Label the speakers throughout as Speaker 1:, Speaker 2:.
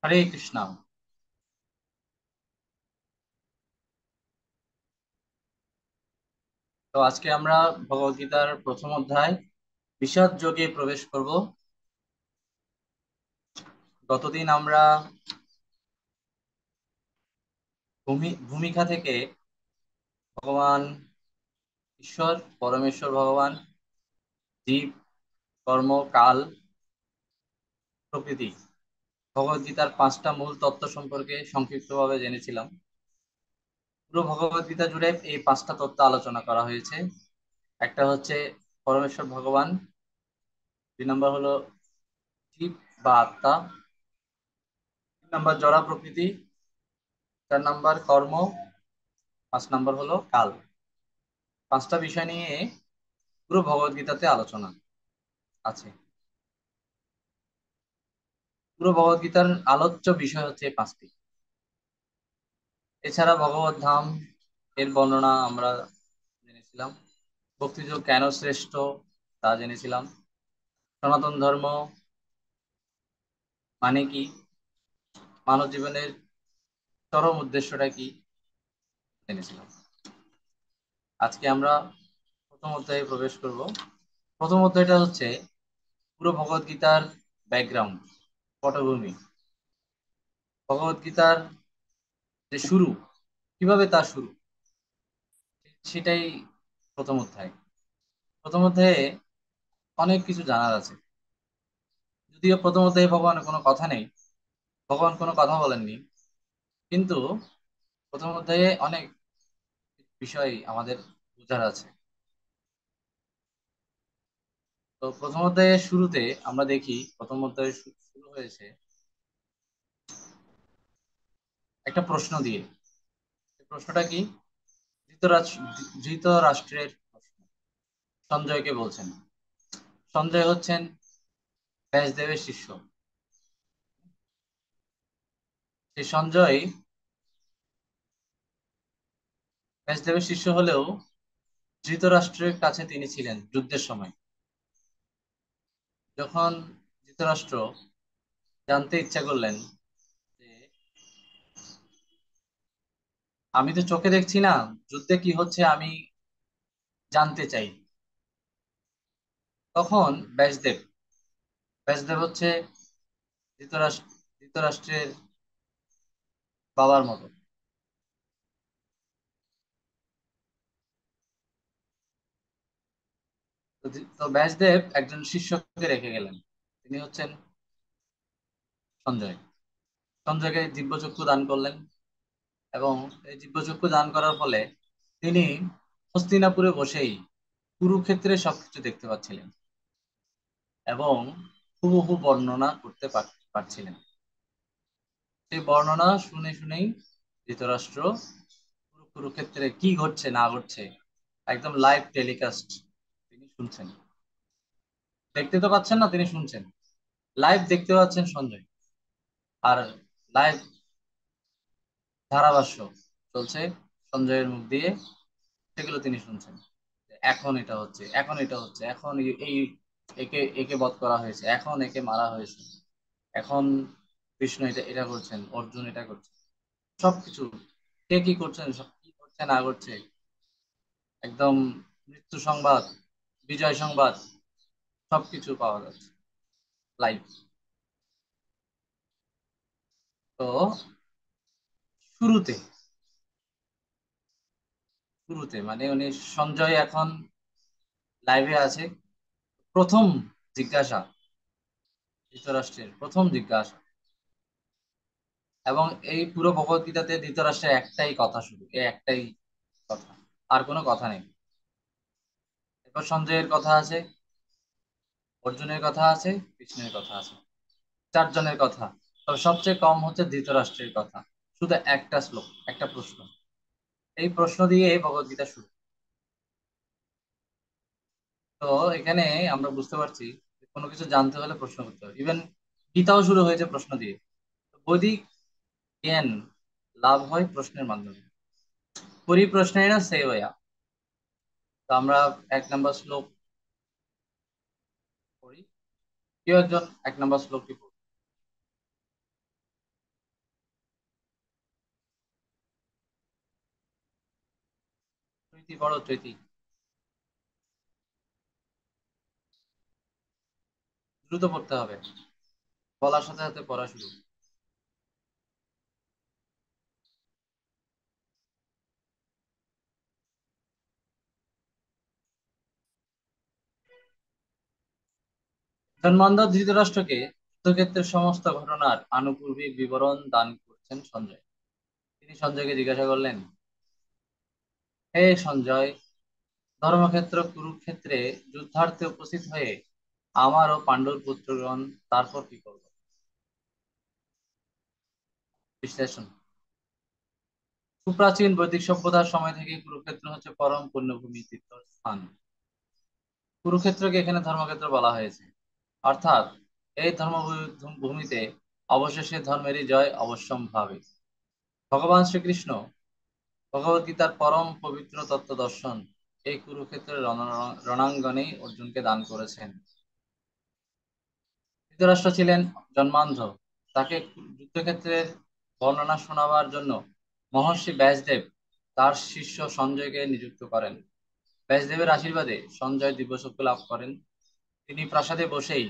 Speaker 1: হরে কৃষ্ণ। তো আজকে আমরা ভগবদ গীতার প্রথম অধ্যায় বিষাদ যোগে প্রবেশ করব। গতদিন আমরা ভূমিকা থেকে ভগবান ঈশ্বর, পরমেশ্বর ভগবান, জীব, কর্ম, কাল, প্রকৃতি, ভগবদ গীতার পাঁচটা মূল তত্ত্ব সম্পর্কে সংক্ষিপ্তভাবে জেনেছিলাম। পুরো ভগবদ গীতা জুড়ে এই পাঁচটা তত্ত্ব আলোচনা করা হয়েছে। একটা হচ্ছে পরমেশ্বর ভগবান, 2 নম্বর হলো জীব বা আত্মা, 3 নম্বর জড়া প্রকৃতি, 4 নম্বর কর্ম, 5 নম্বর হলো কাল। পাঁচটা বিষয় নিয়ে পুরো ভগবদ গীতাতে আলোচনা আছে। পুরো ভগবদ গীতার আলোচ্য বিষয় হচ্ছে এই পাঁচটি। এছাড়া ভগবত ধাম এর বর্ণনা আমরা জেনেছিলাম। ভক্তিযোগ কেন শ্রেষ্ঠ তা জেনেছিলাম। সনাতন ধর্ম মানে কি, মানব জীবনের চরম উদ্দেশ্যটা কি জেনেছিলাম। আজকে আমরা প্রথম অধ্যায়ে প্রবেশ করব। প্রথম অধ্যায়টা হচ্ছে পুরো ভগবদ গীতার ব্যাকগ্রাউন্ড, পটভূমি। ভগবদ গীতার যে শুরু, কিভাবে তার শুরু, সেটাই প্রথম অধ্যায়। প্রথম অধ্যায়ে অনেক কিছু জানার আছে। যদিও প্রথম অধ্যায়ে ভগবানের কোনো কথা নেই, ভগবান কোনো কথা বলেননি, কিন্তু প্রথম অধ্যায়ে অনেক বিষয় আমাদের বোঝার আছে। তো প্রথম অধ্যায়ের শুরুতে আমরা দেখি, প্রথম অধ্যায় শুরু হয়েছে একটা প্রশ্ন দিয়ে। এই প্রশ্নটা কি? ধৃতরাষ্ট্র, ধৃতরাষ্ট্রের প্রশ্ন সঞ্জয়কে বলছেন। সঞ্জয় হচ্ছেন ব্যাসদেবের শিষ্য। সেই সঞ্জয় ব্যাসদেবের শিষ্য হলেও ধৃতরাষ্ট্রের কাছে তিনি ছিলেন যুদ্ধের সময়। যখন ধৃতরাষ্ট্র জানতে ইচ্ছা করলেন যে আমি তো চোখে দেখছি না, যুদ্ধে কি হচ্ছে আমি জানতে চাই, তখন ব্যাসদেব, ব্যাসদেব হচ্ছে ধৃতরাষ্ট্র, ধৃতরাষ্ট্রের বাবার মতো। তো ব্যাসদেব একজন শিষ্যকে রেখে গেলেন, তিনি হচ্ছেন সঞ্জয়। সঞ্জয়কে দিব্যচক্ষু দান করলেন, এবং এই দিব্যচক্ষু দান করার ফলে তিনি হস্তিনাপুরে বসেই কুরুক্ষেত্রে সবকিছু দেখতে পাচ্ছিলেন এবং হুবহু বর্ণনা করতে পারছিলেন। সেই বর্ণনা শুনে শুনেই ধৃতরাষ্ট্র কুরুক্ষেত্রে কি ঘটছে না ঘটছে একদম লাইভ টেলিকাস্ট তিনি শুনছেন। দেখতে তো পাচ্ছেন না, তিনি শুনছেন। লাইভ দেখতে পাচ্ছেন সঞ্জয়, আর লাইভ ধারাভাষ্য চলছে সঞ্জয়ের মুখ দিয়ে, সেগুলো তিনি শুনছেন। এখন এটা হচ্ছে, এখন এটা হচ্ছে, এখন এই একে একে বধ করা হয়েছে, এখন একে মারা হয়েছে, এখন কৃষ্ণ এটা এটা করছেন, অর্জুন এটা করছেন, সবকিছু কে কি করছেন, সব কি করছে না করছে, একদম মৃত্যু সংবাদ, বিজয় সংবাদ, সবকিছু পাওয়া যাচ্ছে লাইভ। তো শুরুতে, শুরুতে মানে উনি সঞ্জয় এখন লাইভে আছে। প্রথম জিজ্ঞাসা, ধৃতরাষ্ট্রের প্রথম জিজ্ঞাসা, এবং এই পুরো ভগবত গীতাতে ধৃতরাষ্ট্রের একটাই কথা, শুধু এই একটাই কথা, আর কোনো কথা নেই। এরপর সঞ্জয়ের কথা আছে, অর্জুনের কথা আছে, কৃষ্ণের কথা আছে, চারজনের কথা। তবে সবচেয়ে কম হচ্ছে ধৃতরাষ্ট্রের কথা, শুধু একটা শ্লোক, একটা প্রশ্ন। এই প্রশ্ন দিয়ে ভগবত গীতা শুরু। তো এখানে আমরা বুঝতে পারছি যে কোনো কিছু জানতে হলে প্রশ্ন করতে হবে। ইভেন গীতাও শুরু হয়েছে প্রশ্ন দিয়ে। বৈদিক জ্ঞান লাভ হয় প্রশ্নের মাধ্যমে। পরিপ্রশ্নেন সেবয়া। তো আমরা 1 নম্বর শ্লোক পড়ি, কেউ একজন 1 নম্বর শ্লোকটি পড়ি। চৈতি পড়ো, চৈতি। দ্রুত পড়তে হবে, বলার সাথে সাথে পড়া শুরু। জন্মান্ধ ধৃতরাষ্ট্রকে যুদ্ধক্ষেত্রের সমস্ত ঘটনার আনুপূর্বিক বিবরণ দান করছেন সঞ্জয়। তিনি সঞ্জয়কে জিজ্ঞাসা করলেন, হে সঞ্জয়, ধর্মক্ষেত্র কুরুক্ষেত্রে যুদ্ধার্থে উপস্থিত হয়ে আমার ও পাণ্ডুর পুত্রগণ তারপর কি করল? বিশ্লেষণ। সুপ্রাচীন বৈদিক সভ্যতার সময় থেকে কুরুক্ষেত্র হচ্ছে পরম পুণ্যভূমি তীর্থস্থান। কুরুক্ষেত্রকে এখানে ধর্মক্ষেত্র বলা হয়েছে, অর্থাৎ এই ধর্মভূমিতে অবশেষে ধর্মেরই জয় অবশ্যম্ভাবী। ভগবান শ্রীকৃষ্ণ ভগবদ্গীতার পরম পবিত্র তত্ত্ব দর্শন এই কুরুক্ষেত্রের রণাঙ্গনেই অর্জুনকে দান করেছেন। ধৃতরাষ্ট্র ছিলেন জন্মান্ধ, তাকে যুদ্ধক্ষেত্রের বর্ণনা শোনাবার জন্য মহর্ষি ব্যাসদেব তার শিষ্য সঞ্জয়কে নিযুক্ত করেন। ব্যাসদেবের আশীর্বাদে সঞ্জয় দিব্যচক্ষু লাভ করেন। তিনি প্রাসাদে বসেই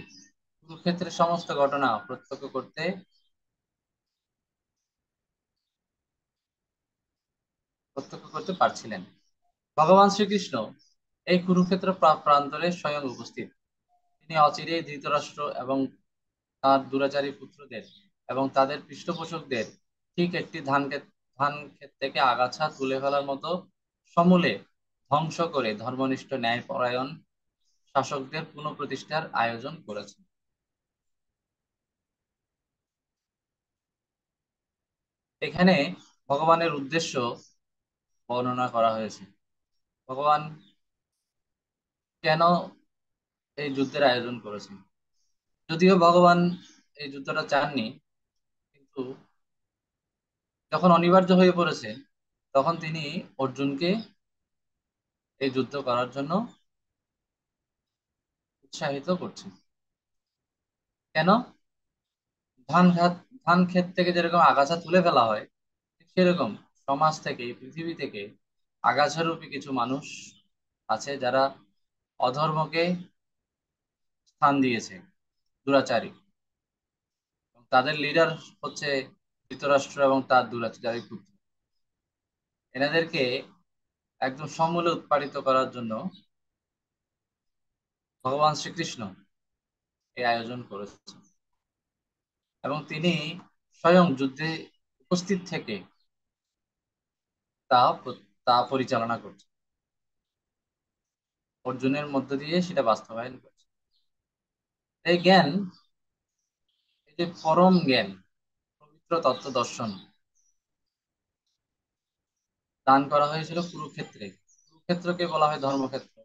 Speaker 1: কুরুক্ষেত্রের সমস্ত ঘটনা প্রত্যক্ষ করতে পারছিলেন। ভগবান শ্রীকৃষ্ণ এই কুরুক্ষেত্র প্রান্তরে স্বয়ং উপস্থিত। তিনি অচিরেই ধৃতরাষ্ট্র এবং তার দুরাচারী পুত্রদের এবং তাদের পৃষ্ঠপোষকদের ঠিক একটি ধান ক্ষেত থেকে আগাছা তুলে ফেলার মতো সমূলে ধ্বংস করে ধর্মনিষ্ঠ ন্যায়পরায়ণ শাসকদের পুনঃপ্রতিষ্ঠার আয়োজন করেছেন। এখানে ভগবানের উদ্দেশ্য বর্ণনা করা হয়েছে। ভগবান কেন এই যুদ্ধের আয়োজন করেছেন? যদিও ভগবান এই যুদ্ধটা চাননি, কিন্তু যখন অনিবার্য হয়ে পড়েছে তখন তিনি অর্জুনকে এই যুদ্ধ করার জন্য উৎসাহিত করছেন। কেন? ধান খাত ধান ক্ষেত থেকে যেরকম আগাছা তুলে ফেলা হয়, ঠিক সেরকম সমাজ থেকে, পৃথিবী থেকে আগাছারূপী কিছু মানুষ আছে যারা অধর্মকে স্থান দিয়েছে, দুরাচারী। তাদের লিডার হচ্ছে ধৃতরাষ্ট্র এবং তার দুরাচারী পুত্র। এনাদেরকে একদম সমূলে উৎপাদিত করার জন্য ভগবান শ্রীকৃষ্ণ এই আয়োজন করেছেন এবং তিনি স্বয়ং যুদ্ধে উপস্থিত থেকে তা তা পরিচালনা করছেন, অর্জুনের মধ্য দিয়ে সেটা বাস্তবায়ন করছে। এই জ্ঞান, এই যে পরম জ্ঞান, পবিত্র তত্ত্ব দর্শন দান করা হয়েছিল কুরুক্ষেত্রে। কুরুক্ষেত্রকে বলা হয় ধর্মক্ষেত্র।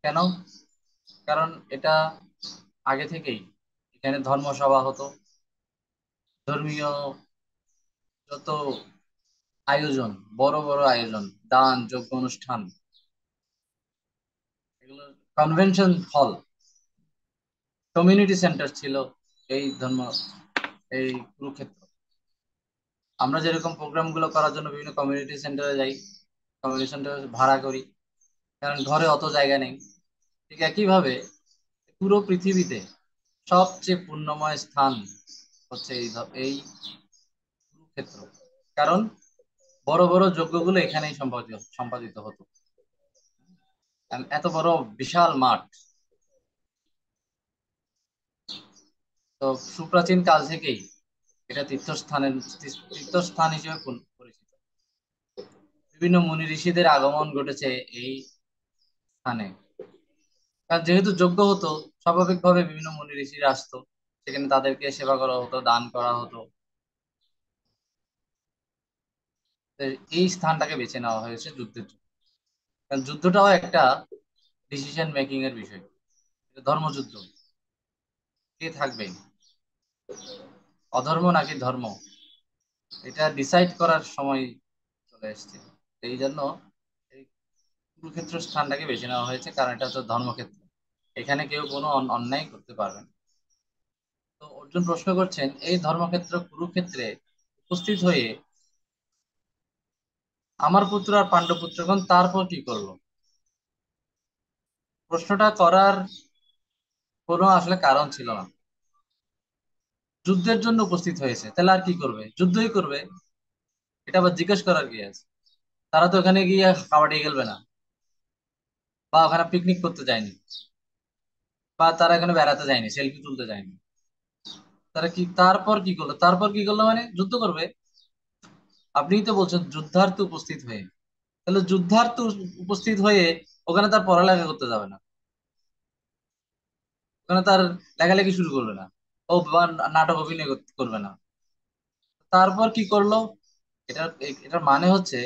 Speaker 1: কেন? কারণ এটা আগে থেকেই এখানে ধর্মসভা হতো, ধর্মীয় যত আয়োজন, বড় বড় আয়োজন, দান যজ্ঞ অনুষ্ঠান, এগুলো কনভেনশন হল, কমিউনিটি সেন্টার ছিল এই কুরুক্ষেত্র। আমরা যেরকম প্রোগ্রাম গুলো করার জন্য বিভিন্ন কমিউনিটি সেন্টারে যাই, কমিউনিটি সেন্টার ভাড়া করি, কারণ ঘরে অত জায়গা নেই। ঠিক একইভাবে পুরো পৃথিবীতে সবচেয়ে পুণ্যময় স্থান হচ্ছে এই কুরুক্ষেত্র। কারণ বড় বড় যজ্ঞগুলো এখানেই সম্পাদিত হতো। এত বড় বিশাল মাঠ। তো সুপ্রাচীন কাল থেকেই এটা তীর্থস্থান হিসেবে পরিচিত। বিভিন্ন মুনি ঋষিদের আগমন ঘটেছে এই স্থানে। কারণ যেহেতু যজ্ঞ হতো, স্বাভাবিকভাবে বিভিন্ন মুনি ঋষিরা আসতো, সেখানে তাদেরকে সেবা করা হতো, দান করা হতো। তো এই স্থানটাকে বেছে নেওয়া হয়েছে যুদ্ধের জন্য। কারণ যুদ্ধটাও একটা ডিসিশন মেকিং এর বিষয়। এটা ধর্মযুদ্ধ, কে থাকবে, অধর্ম নাকি ধর্ম, এটা ডিসাইড করার সময় চলে এসেছে। এই জন্য এই কুরুক্ষেত্র স্থানটাকে বেছে নেওয়া হয়েছে, কারণ এটা হচ্ছে ধর্মক্ষেত্র। এখানে কেউ কোনো অন্যায় করতে পারবে না। তো অর্জুন প্রশ্ন করছেন, এই ধর্মক্ষেত্র কুরুক্ষেত্রে উপস্থিত হয়ে আমার পুত্র আর পাণ্ডব পুত্রগণ তারপর কি করলো? প্রশ্নটা করার কোনো আসলে কারণ ছিল না। যুদ্ধের জন্য উপস্থিত হয়েছে, তাহলে আর কি করবে? যুদ্ধই করবে। এটা আবার জিজ্ঞেস করার কি আছে? তারা তো ওখানে গিয়ে কাবাডি খেলবে না, বা ওখানে পিকনিক করতে যায়নি, বা তারা এখানে বেড়াতে যায়নি, সেলফি তুলতে যায়নি। তারা কি তারপর কি করলো? তারপর কি করলো মানে যুদ্ধ করবে। আপনিই তো বলছেন যুদ্ধার্থে উপস্থিত হয়ে। তাহলে যুদ্ধার্থে উপস্থিত হয়ে ওখানে তার পড়ালেখা করতে যাবে না, ওখানে তার লেখালেখি শুরু করবে না, ও বা নাটক অভিনয় করবে না। তারপর কি করলো? এটার মানে হচ্ছে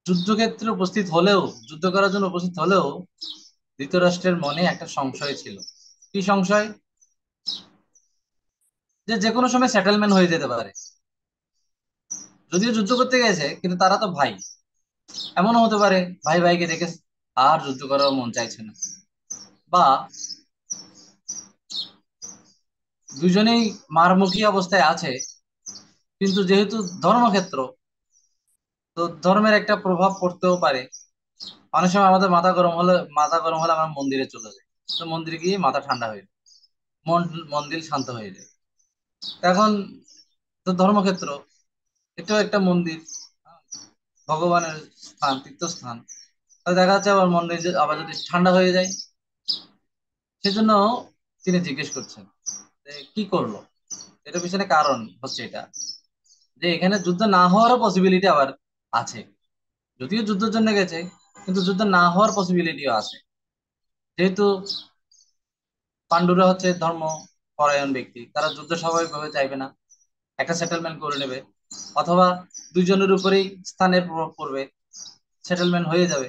Speaker 1: যুদ্ধক্ষেত্রে উপস্থিত হলেও, যুদ্ধ করার জন্য উপস্থিত হলেও ধৃতরাষ্ট্রের মনে একটা সংশয় ছিল। কি সংশয়? যে যে কোনো সময় সেটেলমেন্ট হয়ে যেতে পারে। যদিও যুদ্ধ করতে গেছে, কিন্তু তারা তো ভাই। এমনও হতে পারে ভাই ভাইকে দেখে আর যুদ্ধ করার মন চাইছে না, বা দুজনেই মারমুখী অবস্থায় আছে, কিন্তু যেহেতু ধর্মক্ষেত্র, তো ধর্মের একটা প্রভাব পড়তেও পারে। অনেক সময় আমাদের মাথা গরম হলে আমরা মন্দিরে চলে যাই। তো মন্দিরে গিয়ে মাথা ঠান্ডা হয়ে যায়, মন মন্দির শান্ত হয়ে যায়। এখন তো ধর্মক্ষেত্র, এটাও একটা মন্দির, ভগবানের স্থান, তীর্থস্থান। তাহলে দেখা যাচ্ছে আবার মন্দির আবার যদি ঠান্ডা হয়ে যায়, সেজন্য তিনি জিজ্ঞেস করছেন যে কি করলো। এটার পিছনে কারণ হচ্ছে এটা, যে এখানে যুদ্ধ না হওয়ারও পসিবিলিটি আবার আছে। যদিও যুদ্ধের জন্য গেছে, কিন্তু যুদ্ধ না হওয়ার পসিবিলিটিও আছে। যেহেতু পান্ডুরা হচ্ছে ধর্ম পরায়ণ ব্যক্তি, তারা যুদ্ধ স্বাভাবিকভাবে চাইবে না, একটা সেটেলমেন্ট করে নেবে, অথবা দুইজনের উপরেই স্থানের প্রভাব পড়বে, সেটেলমেন্ট হয়ে যাবে।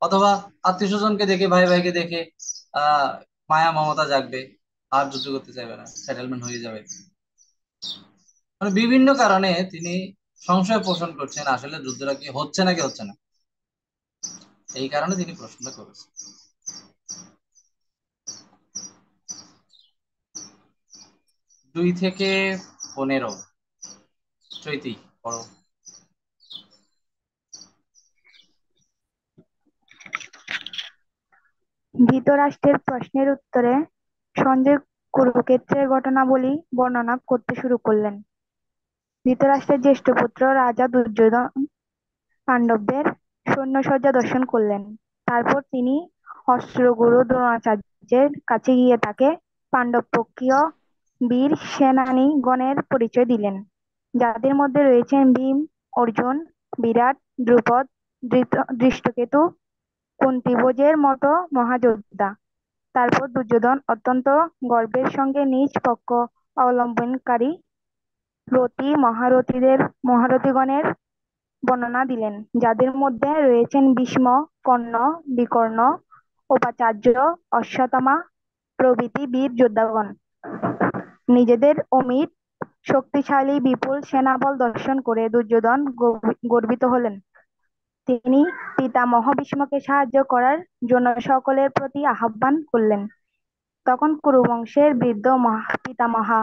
Speaker 1: অথবা আত্মীয় স্বজনকে দেখে, ভাই ভাইকে দেখে আহ মায়া মমতা জাগবে, আর যুদ্ধ করতে চাইবে না, সেটেলমেন্ট হয়ে যাবে। মানে বিভিন্ন কারণে তিনি সংশয় পোষণ করছেন আসলে যুদ্ধটা কি হচ্ছে নাকি হচ্ছে না। এই কারণে তিনি প্রশ্নটা করেছেন। 2 থেকে 15। চৈতি, পড়ো।
Speaker 2: ধৃতরাষ্ট্রের প্রশ্নের উত্তরে সঞ্জয় কুরুক্ষেত্রের ঘটনাবলী বর্ণনা করতে শুরু করলেন। ধৃতরাষ্ট্রের জ্যেষ্ঠ পুত্র রাজা দুর্যোধন পাণ্ডবদের সৈন্যসজ্জা দর্শন করলেন। তারপর তিনি অস্ত্রগুরু দ্রোণাচার্যের কাছে গিয়ে তাকে পাণ্ডবপক্ষীয় বীর সেনানীগণের পরিচয় দিলেন, যাদের মধ্যে রয়েছেন ভীম, অর্জুন, বিরাট, দ্রুপদ, ধৃষ্টকেতু, কুন্তিভোজের মতো মহাযোদ্ধা। তারপর দুর্যোধন অত্যন্ত গর্বের সঙ্গে নিজ পক্ষ অবলম্বনকারী মহারথীগণের বর্ণনা দিলেন, যাদের মধ্যে রয়েছেন ভীষ্ম, কর্ণ, বিকর্ণ, উপাচার্য, অশ্বত্থামা প্রভৃতি বীর যোদ্ধাগণ। নিজেদের অমিত শক্তিশালী বিপুল সেনাবল দর্শন করে দুর্যোধন গর্বিত হলেন। তিনি পিতামহ ভীষ্মকে সাহায্য করার জন্য সকলের প্রতি আহ্বান করলেন। তখন কুরুবংশের বৃদ্ধ পিতামহা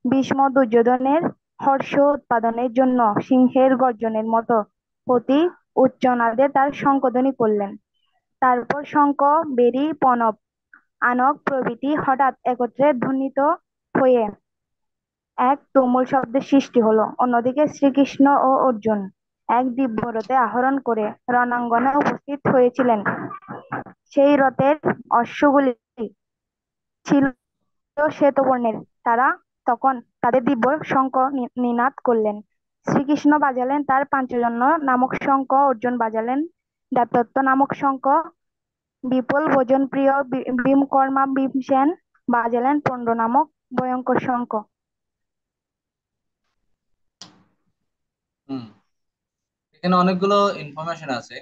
Speaker 2: ভীষ্ম দুর্যোধনের হর্ষ উৎপাদনের জন্য সিংহের গর্জনের মতো অতি উচ্চনাদে তার শঙ্খধ্বনি করলেন। তারপর শঙ্খ, বেরি, প্রণব, আনক প্রভৃতি হঠাৎ একত্রে ধ্বনিত হয়ে এক তুমুল শব্দের সৃষ্টি হলো। অন্যদিকে শ্রীকৃষ্ণ ও অর্জুন এক দিব্য রথে আরোহণ করে রণাঙ্গনে উপস্থিত হয়েছিলেন। সেই রথের অশ্বগুলি ছিল শ্বেতবর্ণের। তারা তখন তাদের দিব্য শঙ্খ নিনাদ করলেন। শ্রীকৃষ্ণ বাজালেন তার পাঞ্চজন্য নামক শঙ্খ, অর্জুন বাজালেন দেবদত্ত নামক শঙ্খ, বিপুল ভোজনপ্রিয় ভীমকর্মা ভীমসেন বাজালেন পণ্ড নামক ভয়ঙ্কর শঙ্খ।
Speaker 1: হুম, এখানে অনেকগুলো ইনফরমেশন আছে।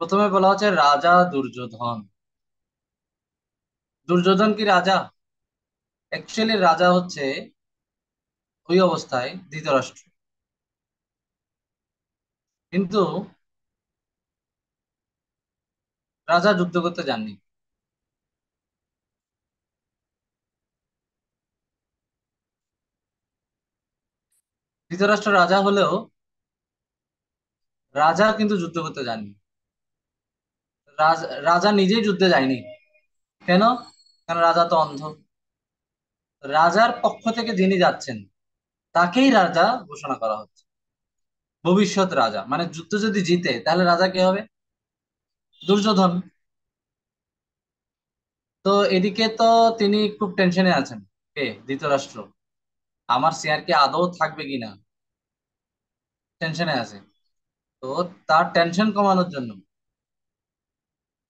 Speaker 1: প্রথমে বলা হচ্ছে রাজা দুর্যোধন। দুর্যোধন কি রাজা? অ্যাকচুয়ালি রাজা হচ্ছে ওই অবস্থায় ধৃতরাষ্ট্র, কিন্তু রাজা যুদ্ধ করতে যাননি। ধৃতরাষ্ট্র রাজা হলেও রাজা কিন্তু যুদ্ধ করতে যাননি। রাজা নিজেই যুদ্ধে যায়নি। কেন? কারণ রাজা তো অন্ধ। রাজার পক্ষ থেকে যিনি যাচ্ছেন তাকেই রাজা ঘোষণা করা হচ্ছে, ভবিষ্যৎ রাজা। মানে যুদ্ধ যদি জিতে তাহলে রাজা কে হবে? দুর্যোধন। তো এদিকে তো তিনি খুব টেনশনে আছেন। কে? ধৃতরাষ্ট্র। আমার চেয়ার কি আদৌ থাকবে কিনা, টেনশনে আছে। তো তার টেনশন কমানোর জন্য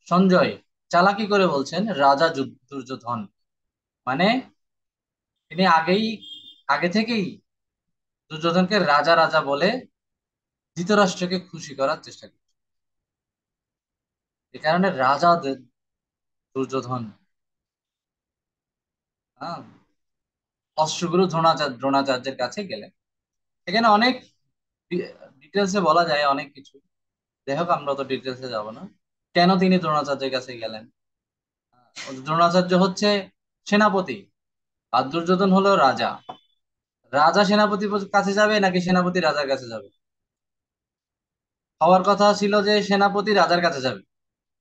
Speaker 1: সঞ্জয় চালাকি করে বলছেন রাজা দুর্যোধন। মানে তিনি আগে থেকেই দুর্যোধনকে রাজা রাজা বলে ধৃতরাষ্ট্রকে খুশি করার চেষ্টা করছেন। এ কারণে রাজা দুর্যোধন। হ্যাঁ, অশ্বগুরু দ্রোণাচার্যের কাছে গেলেন। এখানে অনেক ডিটেলসে বলা যায় অনেক কিছু। যাই হোক, আমরা তো ডিটেলসে যাব না। কেন তিনি দ্রোণাচার্যের কাছে গেলেন? দ্রোণাচার্য হচ্ছে সেনাপতি, আর দুর্যোধন হলো রাজা। রাজা সেনাপতির কাছে যাবে নাকি সেনাপতি রাজার কাছে যাবে? হওয়ার কথা ছিল যে সেনাপতি রাজার কাছে যাবে,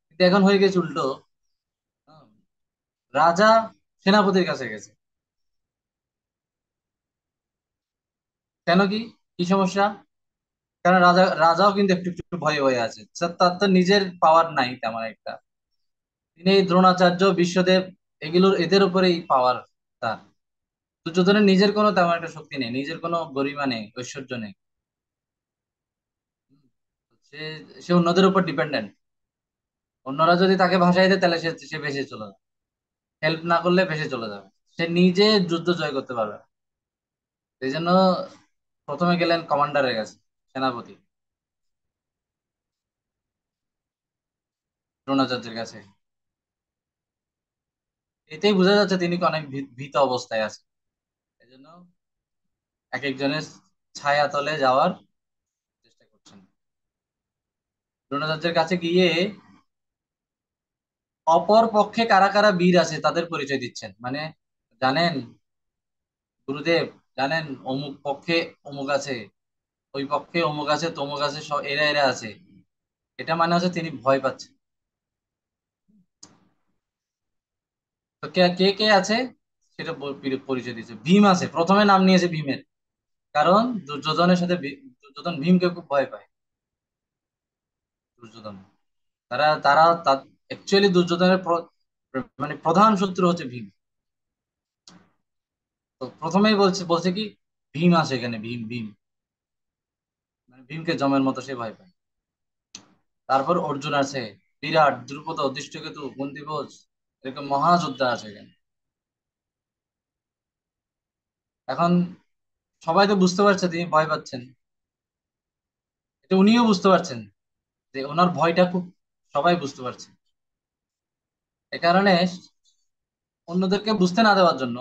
Speaker 1: কিন্তু এখন হয়ে গেছে উল্টো। হ্যাঁ, রাজা সেনাপতির কাছে গেছে। কেন? কি কি সমস্যা? কারণ রাজাও কিন্তু একটু একটু ভয়ে ভয়ে আছে। তার তো নিজের পাওয়ার নাই তেমন একটা। তিনি এই দ্রোণাচার্য, বিশ্বদেব, এদের উপরেই পাওয়ার তার। দুর্যোধনের নিজের কোনো তেমন একটা শক্তি নেই, নিজের কোনো গরিমা নেই, ঐশ্বর্য নেই। সে সে অন্যদের উপর ডিপেন্ডেন্ট। অন্যরা যদি তাকে ভাসাই দেয় তাহলে সে সে ভেসে চলে যাবে। হেল্প না করলে ভেসে চলে যাবে। সে নিজে যুদ্ধ জয় করতে পারবে না। সেই জন্য প্রথমে গেলেন কমান্ডারের কাছে, সেনাপতি দ্রোণাচার্যের কাছে। এতেই বোঝা যাচ্ছে তিনি অনেক ভীত অবস্থায় আছে। এই জন্য এক একজনের ছায়া তলে যাওয়ার চেষ্টা করছেন। দ্রোণাচার্যের কাছে গিয়ে অপর পক্ষে কারা কারা বীর আছে তাদের পরিচয় দিচ্ছেন। মানে, জানেন গুরুদেব, জানেন অমুক পক্ষে অমুক আছে, ওই পক্ষে অমুক আছে, তমুক আছে, সব এরা এরা আছে। এটা মানে হচ্ছে তিনি ভয় পাচ্ছেন। তো কে কে কে আছে সেটা পরিচয় দিচ্ছে। ভীম আছে, প্রথমে নাম নিয়েছে ভীমের। কারণ দুর্যোধনের সাথে দুর্যোধন ভীমকে খুব ভয় পায়। দুর্যোধন, তারা তারা অ্যাকচুয়ালি দুর্যোধনের মানে প্রধান শত্রু হচ্ছে ভীম। তো প্রথমেই বলছে বলছে কি, ভীম আছে এখানে, ভীম ভীম। মানে ভীমকে জমের মতো সে ভয় পায়। তারপর অর্জুন আছে, বিরাট, দ্রুপদ, দৃষ্টকেতু, কুন্তিভোজ, এরকম মহাযোদ্ধা আছে এখানে। এখন সবাই তো বুঝতে পারছে তিনি ভয় পাচ্ছেন। এটা উনিও বুঝতে পারছেন যে ওনার ভয়টা খুব, সবাই বুঝতে পারছে। এ কারণে অন্যদেরকে বুঝতে না দেওয়ার জন্য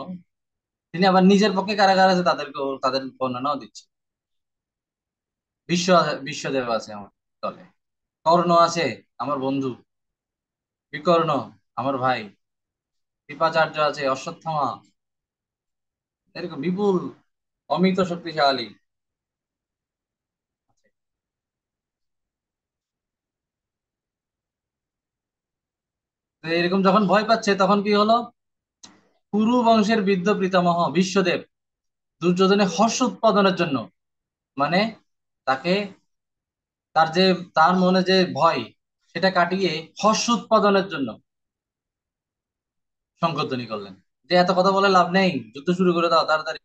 Speaker 1: তিনি আবার নিজের পক্ষে কারা কারা আছে তাদের বর্ণনাও দিচ্ছে। বিশ্বদেব আছে আমার দলে, কর্ণ আছে আমার বন্ধু, বিকর্ণ আমার ভাই, কৃপাচার্য আছে, অশ্বত্থামা, এরকম বিপুল অমিত শক্তিশালী আছে। তো এরকম যখন ভয় পাচ্ছে তখন কি হলো, কুরু বংশের বৃদ্ধ পিতামহ বিশ্বদেব দুর্যোধনের হর্ষ উৎপাদনের জন্য, মানে তাকে, যে তার মনে যে ভয় সেটা কাটিয়ে হর্ষ উৎপাদনের জন্য সংকল্পনী করলেন যে এত কথা বলে লাভ নেই, যুদ্ধ শুরু করে দাও তাড়াতাড়ি।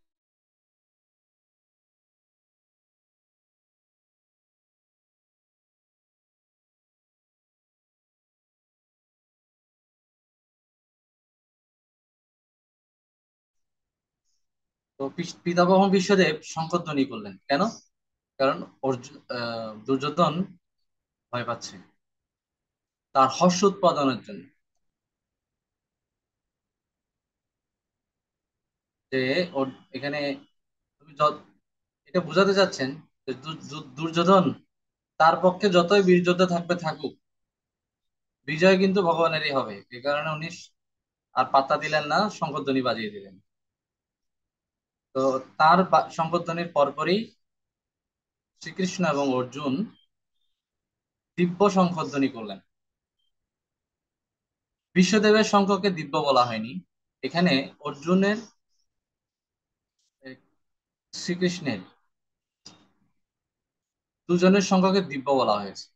Speaker 1: তো পিতামহ বিশ্বদেব সংকল্পনী করলেন কেন? কারণ দুর্যোধন ভয় পাচ্ছে, তার হর্ষ উৎপাদনের জন্য। যে ওর এখানে তুমি এটা বোঝাতে চাচ্ছেন যে দুর্যোধন তার পক্ষে যতই বীর যোদ্ধা থাকুক, বিজয় কিন্তু ভগবানেরই হবে। এই কারণে উনি আর পাত্তা দিলেন না, শঙ্খধ্বনি বাজিয়ে দিলেন। তো তার শঙ্খধ্বনির পরপরই শ্রীকৃষ্ণ এবং অর্জুন দিব্য শঙ্খধ্বনি করলেন। বিশ্বদেবের শঙ্খকে দিব্য বলা হয়নি এখানে। অর্জুনের এ, শ্রীকৃষ্ণের দুজনের শঙ্খকে দিব্য বলা হয়েছে।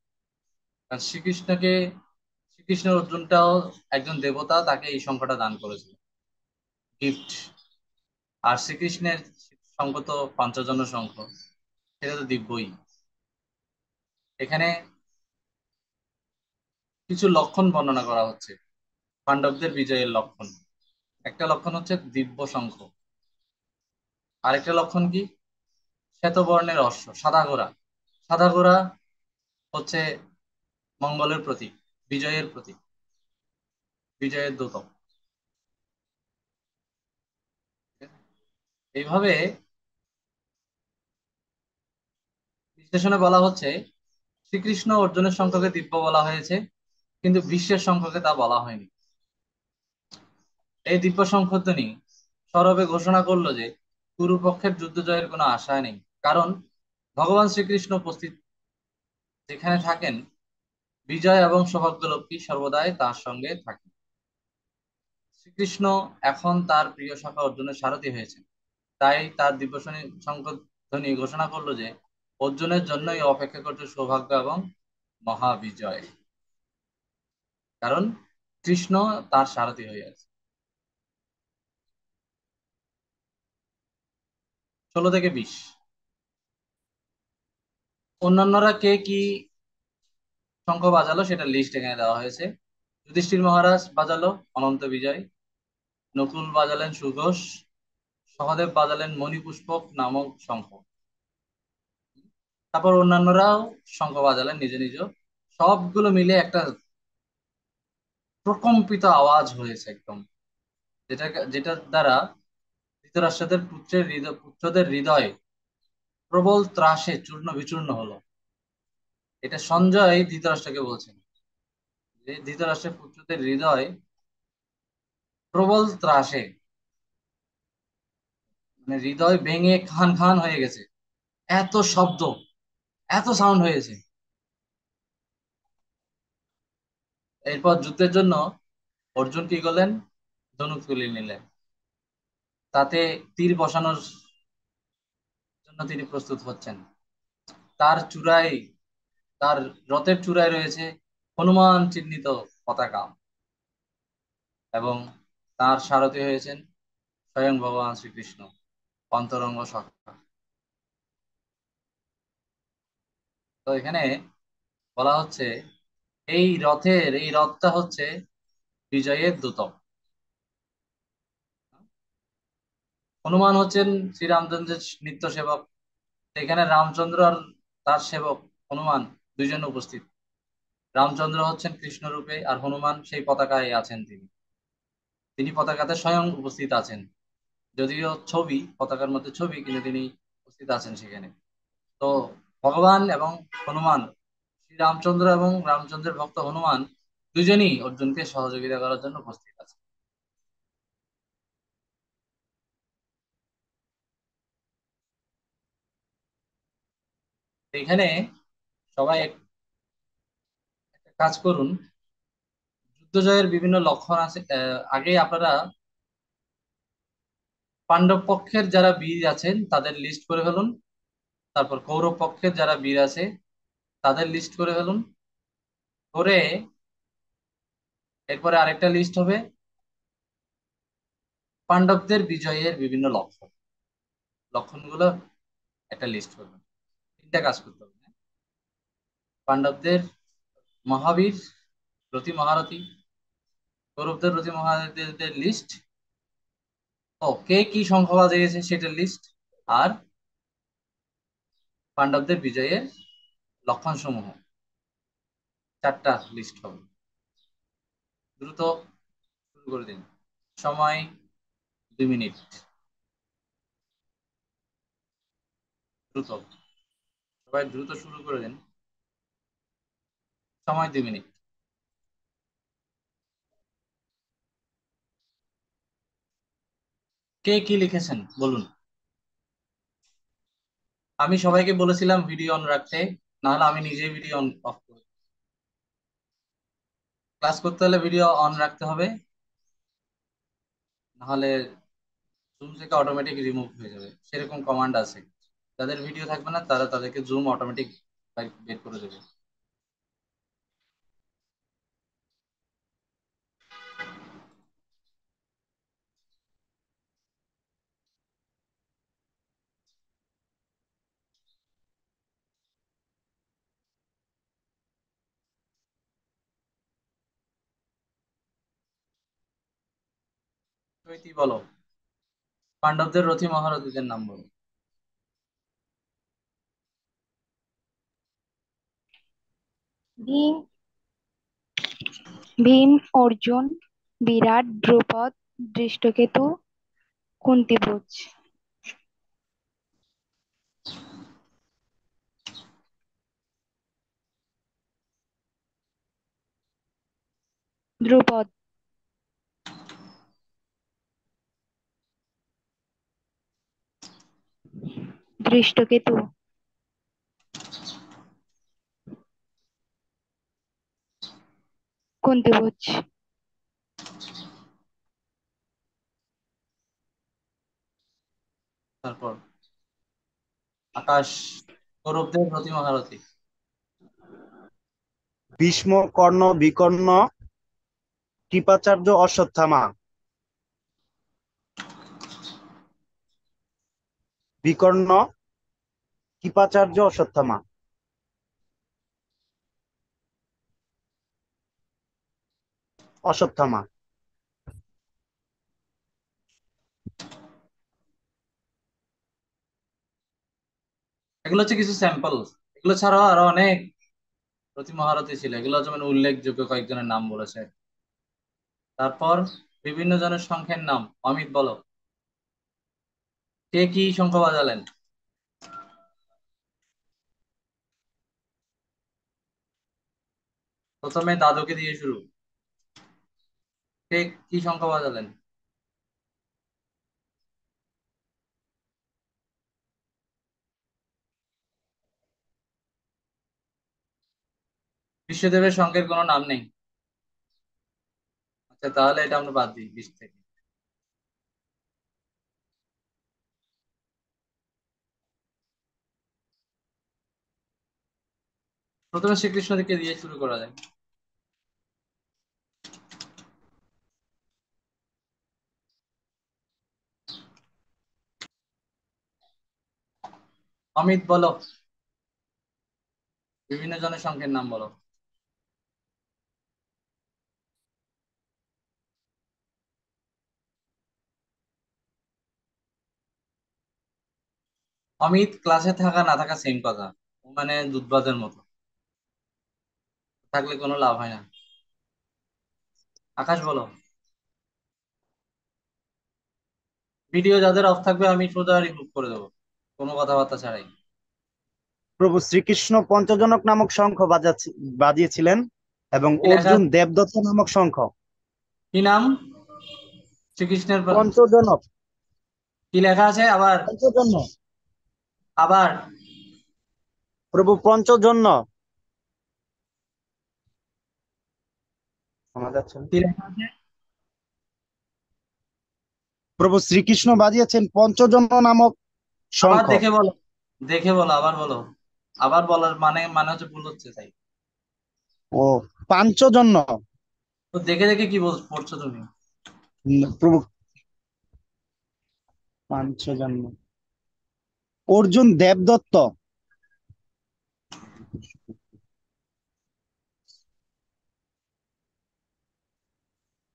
Speaker 1: কারণ শ্রীকৃষ্ণের অর্জুনটাও একজন দেবতা, তাকে এই শঙ্খটা দান করেছিল, গিফট। আর শ্রীকৃষ্ণের শঙ্খ তো পঞ্চজন্য শঙ্খ, সেটা তো দিব্যই। এখানে কিছু লক্ষণ বর্ণনা করা হচ্ছে পাণ্ডবদের বিজয়ের লক্ষণ। একটা লক্ষণ হচ্ছে দিব্য শঙ্খ। আরেকটা লক্ষণ কি? শ্বেতবর্ণের অশ্ব, সাদা ঘোড়া। সাদা ঘোড়া হচ্ছে মঙ্গলের প্রতীক, বিজয়ের প্রতীক, বিজয়ের দ্যোতক। এইভাবে বিশ্লেষণে বলা হচ্ছে শ্রীকৃষ্ণ অর্জুনের শঙ্খকে দিব্য বলা হয়েছে, কিন্তু বিশ্বের শঙ্খকে তা বলা হয়নি। এই দিব্য শঙ্খধ্বনি সরবে ঘোষণা করলো যে কুরুপক্ষের যুদ্ধ জয়ের কোনো আশা নেই। কারণ ভগবান শ্রীকৃষ্ণ উপস্থিত যেখানে থাকেন, বিজয় এবং সৌভাগ্য লক্ষ্মী সর্বদাই তার সঙ্গে থাকে। শ্রীকৃষ্ণ এখন তার প্রিয় সখা অর্জুনের সারথি হয়েছেন, তাই তার দিব্য শঙ্খধ্বনি ঘোষণা করলো যে অর্জুনের জন্যই অপেক্ষা করছে সৌভাগ্য এবং মহাবিজয়। কারণ কৃষ্ণ তার সারথি হয়ে আছে। 16 থেকে 20। অন্যান্যরা কে কি শঙ্খ বাজালো সেটা লিস্ট এখানে দেওয়া হয়েছে। যুধিষ্ঠির মহারাজ বাজালো অনন্ত বিজয়, নকুল বাজালেন সুঘোষ, সহদেব বাজালেন মণিপুষ্পক নামক শঙ্খ। তারপর অন্যান্যরাও শঙ্খ বাজালেন নিজ নিজ। সবগুলো মিলে একটা প্রকম্পিত আওয়াজ হয়েছে একদম, যেটা যেটার দ্বারা পুত্রদের হৃদয় প্রবল ত্রাসে চূর্ণ বিচূর্ণ হলো। এটা সঞ্জয় ধৃতরাষ্ট্রকে বলছেন যে ধৃতরাষ্ট্রের পুত্রদের হৃদয় প্রবল ত্রাসে, মানে হৃদয় ভেঙে খান খান হয়ে গেছে। এত শব্দ, এত সাউন্ড হয়েছে। এরপর যুদ্ধের জন্য অর্জুন কি করলেন? ধনুক তুলে নিলেন। তাতে তীর বসানোর জন্য তিনি প্রস্তুত হচ্ছেন। তার চূড়ায়, তার রথের চূড়ায় রয়েছে হনুমান চিহ্নিত পতাকা, এবং তার সারথি হয়েছেন স্বয়ং ভগবান শ্রীকৃষ্ণ, অন্তরঙ্গ সখা। তো এখানে বলা হচ্ছে এই রথটা হচ্ছে বিজয়ের দ্যোতক। হনুমান হচ্ছেন শ্রীরামচন্দ্রের নিত্য সেবক। এখানে রামচন্দ্র আর তার সেবক হনুমান দুইজন উপস্থিত। রামচন্দ্র হচ্ছেন কৃষ্ণ রূপে, আর হনুমান সেই পতাকায় আছেন। তিনি তিনি পতাকাতে স্বয়ং উপস্থিত আছেন। যদিও ছবি, পতাকার মধ্যে ছবি, কিন্তু তিনি উপস্থিত আছেন সেখানে। তো ভগবান এবং হনুমান, শ্রী রামচন্দ্র এবং রামচন্দ্রের ভক্ত হনুমান দুজনই অর্জুনকে সহযোগিতা করার জন্য উপস্থিত আছে। এখানে সবাই একটা কাজ করুন। যুদ্ধ জয়ের বিভিন্ন লক্ষণ আছে। আগে আপনারা পাণ্ডব পক্ষের যারা বীর আছেন তাদের লিস্ট করে ফেলুন। তারপর কৌরব পক্ষের যারা বীর আছে তাদের লিস্ট করে ফেলুন। করে এরপরে আরেকটা লিস্ট হবে পাণ্ডবদের বিজয়ের বিভিন্ন লক্ষণ। লক্ষণগুলো একটা লিস্ট করবেন। তিনটা কাজ করতে হবে, হ্যাঁ? পাণ্ডবদের মহাবীর, রথী মহারথী, কৌরবদের রথী মহারথীদের লিস্ট, ও কে কি শঙ্খ বাজিয়েছে সেটার লিস্ট, আর পাণ্ডবদের বিজয়ের লক্ষণ সমূহ, চারটা লিস্ট হবে। দ্রুত শুরু করে দিন। সময় 2 মিনিট। দ্রুত, সবাই দ্রুত শুরু করে দিন। সময় 2 মিনিট। কে কি লিখেছেন বলুন। আমি সবাইকে বলেছিলাম ভিডিও অন রাখতে, না হলে আমি নিজেই ভিডিও অন অফ করি। ক্লাস করতে হলে ভিডিও অন রাখতে হবে, না হলে জুম থেকে অটোমেটিক রিমুভ হয়ে যাবে, সেরকম কমান্ড আছে। যাদের ভিডিও থাকবে না তারা তাদেরকে জুম অটোমেটিক বের করে দেবে। চৈতি বলো, পাণ্ডবদের রথী মহারথীদের নাম বলো।
Speaker 2: ভীম, ভীম, অর্জুন, বিরাট, দ্রুপদ, দৃষ্টকেতু, কুন্তিভোজ। দ্রুপদ, দৃষ্টকেতু, কুন্তিভোজ।
Speaker 1: তারপর আকাশ, কৌরবদের রথী মহারথী।
Speaker 3: ভীষ্ম, কর্ণ, বিকর্ণ, কৃপাচার্য, অশ্বত্থামা। বিকর্ণ, কৃপাচার্য, অশ্বত্থামা। অশ্বত্থামা।
Speaker 1: এগুলো হচ্ছে কিছু স্যাম্পল, এগুলো ছাড়াও আরো অনেক রথী মহারথী ছিল, এগুলো হচ্ছে মানে উল্লেখযোগ্য কয়েকজনের নাম বলেছে। তারপর বিভিন্ন জনের সংখ্যার নাম। অমিত বলো, কে কি সংখ্যা বাজালেন? প্রথমে দাদুকে দিয়ে শুরু, কে কি সংখ্যা বাজালেন? বিশ্বদেবের সংখ্যের কোনো নাম নেই। আচ্ছা, তাহলে এটা আমরা বাদ দিই 20 থেকে। প্রথমে শ্রীকৃষ্ণকে দিয়ে শুরু করা যায়। অমিত বলো, বিভিন্ন জনের সংখ্যার নাম বলো। অমিত, ক্লাসে থাকা না থাকা সেম কথা, ও মানে দুধবাজের মতো, থাকলে কোনো লাভ হয় না। আকাশ বলো, ভিডিও যাদের অফ থাকবে আমি সোজা রিমুভ করে দেবো, কোনো কথাবার্তা ছাড়াই।
Speaker 3: প্রভু শ্রীকৃষ্ণ পঞ্চজনক নামক শঙ্খ বাজিয়েছিলেন এবং
Speaker 1: কি লেখা,
Speaker 3: অর্জুন দেবদত্ত নামক শঙ্খ।
Speaker 1: কি নাম শ্রীকৃষ্ণের
Speaker 3: পঞ্চজনক।
Speaker 1: কি লেখা আছে আবার?
Speaker 3: পঞ্চজন্য।
Speaker 1: আবার
Speaker 3: প্রভু পঞ্চজন্য। শোনা যাচ্ছে না?
Speaker 1: কি লেখা আছে?
Speaker 3: প্রভু শ্রীকৃষ্ণ বাজিয়েছেন পঞ্চজন্য নামক
Speaker 1: আবার
Speaker 3: শঙ্খ।
Speaker 1: দেখে বলো, দেখে বলো, আবার বলো। আবার বলার মানে মানে হচ্ছে ভুল হচ্ছে তাই।
Speaker 3: ও, পাঞ্চজন্য।
Speaker 1: তো দেখে দেখে কি পড়ছো তুমি?
Speaker 3: প্রভু পাঞ্চজন্য। অর্জুন দেবদত্ত।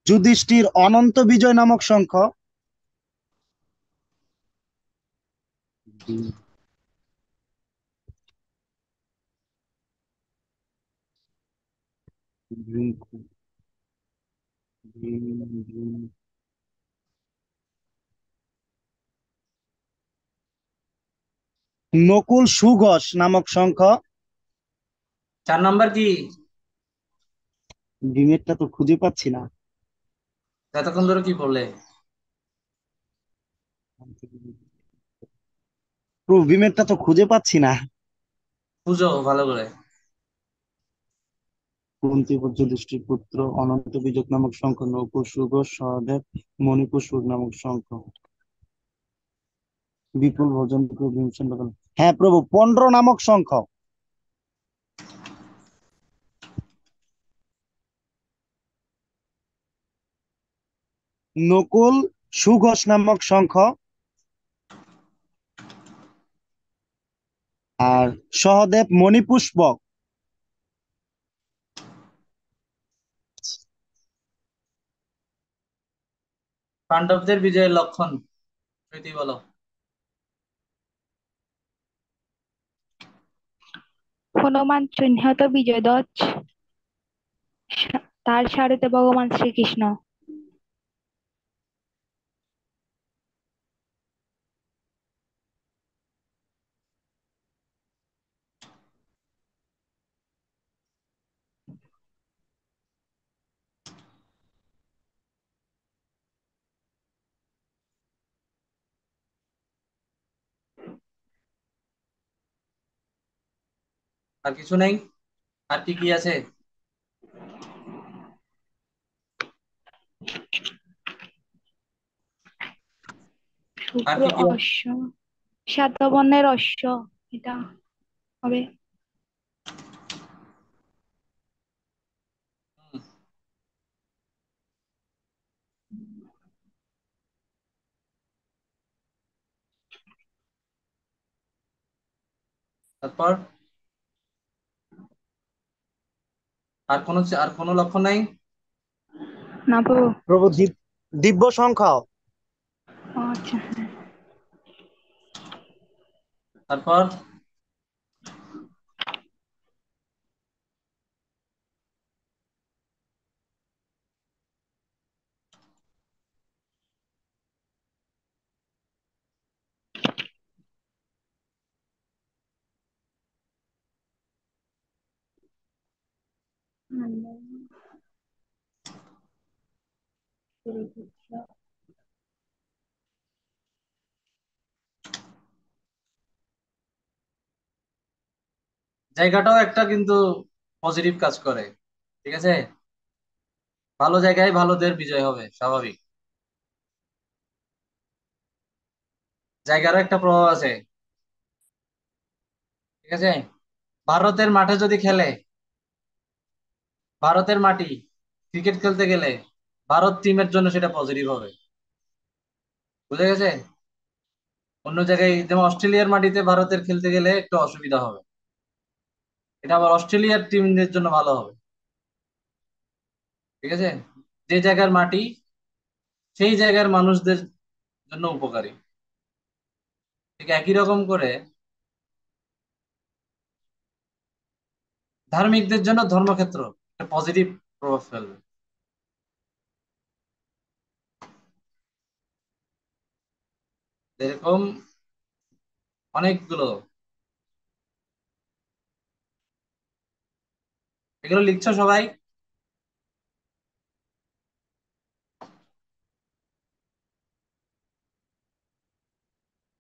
Speaker 3: যুধিষ্ঠির অনন্ত বিজয় নামক শঙ্খ। নকুল সুঘোষ নামক শঙ্খ।
Speaker 1: 4 নাম্বার কি?
Speaker 3: ডিমেটটা তো খুঁজে পাচ্ছি না।
Speaker 1: এতক্ষণ ধরে কি বললে?
Speaker 3: প্রভু ভীমেরটা তো খুঁজে পাচ্ছি না।
Speaker 1: বুঝো ভালো করে।
Speaker 3: কুন্তিপুত্র যুধিষ্ঠির পুত্র অনন্ত বীজক নামক শঙ্খ, নকুল সুগ সহদেব মণিপুর সুর নামক শঙ্খ, বিপুল ভোজন প্রভু ভীমসেন বদন। হ্যাঁ প্রভু, 15 নামক শঙ্খ। নকুল সুঘোষ নামক শঙ্খ, আর সহদেব মণিপুষ্পক।
Speaker 1: পাণ্ডবদের বিজয়ের লক্ষণ প্রীতি বলো।
Speaker 2: হনুমান চিহ্নিত বিজয়ধ্বজ, তার সারথে ভগবান শ্রীকৃষ্ণ।
Speaker 1: আর কিছু নেই? আর কি কি আছে? আর
Speaker 2: শুক্র
Speaker 1: কি কি আছে?
Speaker 2: অশ্ব, সাতবর্ণের অশ্ব, এটা হবে।
Speaker 1: হুম, তারপর আর কোনো লক্ষণ নাই?
Speaker 2: না প্রভু।
Speaker 3: প্রভু দিব্য শঙ্খ।
Speaker 2: ও আচ্ছা।
Speaker 1: তারপর জায়গাটাও একটা কিন্তু পজিটিভ কাজ করে। ঠিক আছে, ভালো জায়গায় ভালোদের বিজয় হবে স্বাভাবিক। জায়গারও একটা প্রভাব আছে। ঠিক আছে, ভারতের মাঠে যদি খেলে, ভারতের মাটি, ক্রিকেট খেলতে গেলে ভারত টিমের জন্য সেটা পজিটিভ হবে। বুঝা গেছে? অন্য জায়গায় যেমন অস্ট্রেলিয়ার মাটিতে ভারতের খেলতে গেলে একটু অসুবিধা হবে, এটা আবার অস্ট্রেলিয়ার টিমদের জন্য ভালো হবে। ঠিক আছে, যে জায়গার মাটি সেই জায়গার মানুষদের জন্য উপকারী। ঠিক একই রকম করে ধার্মিকদের জন্য ধর্মক্ষেত্র একটা পজিটিভ প্রভাব ফেলবে। এরকম অনেকগুলো। এগুলো লিখছো সবাই?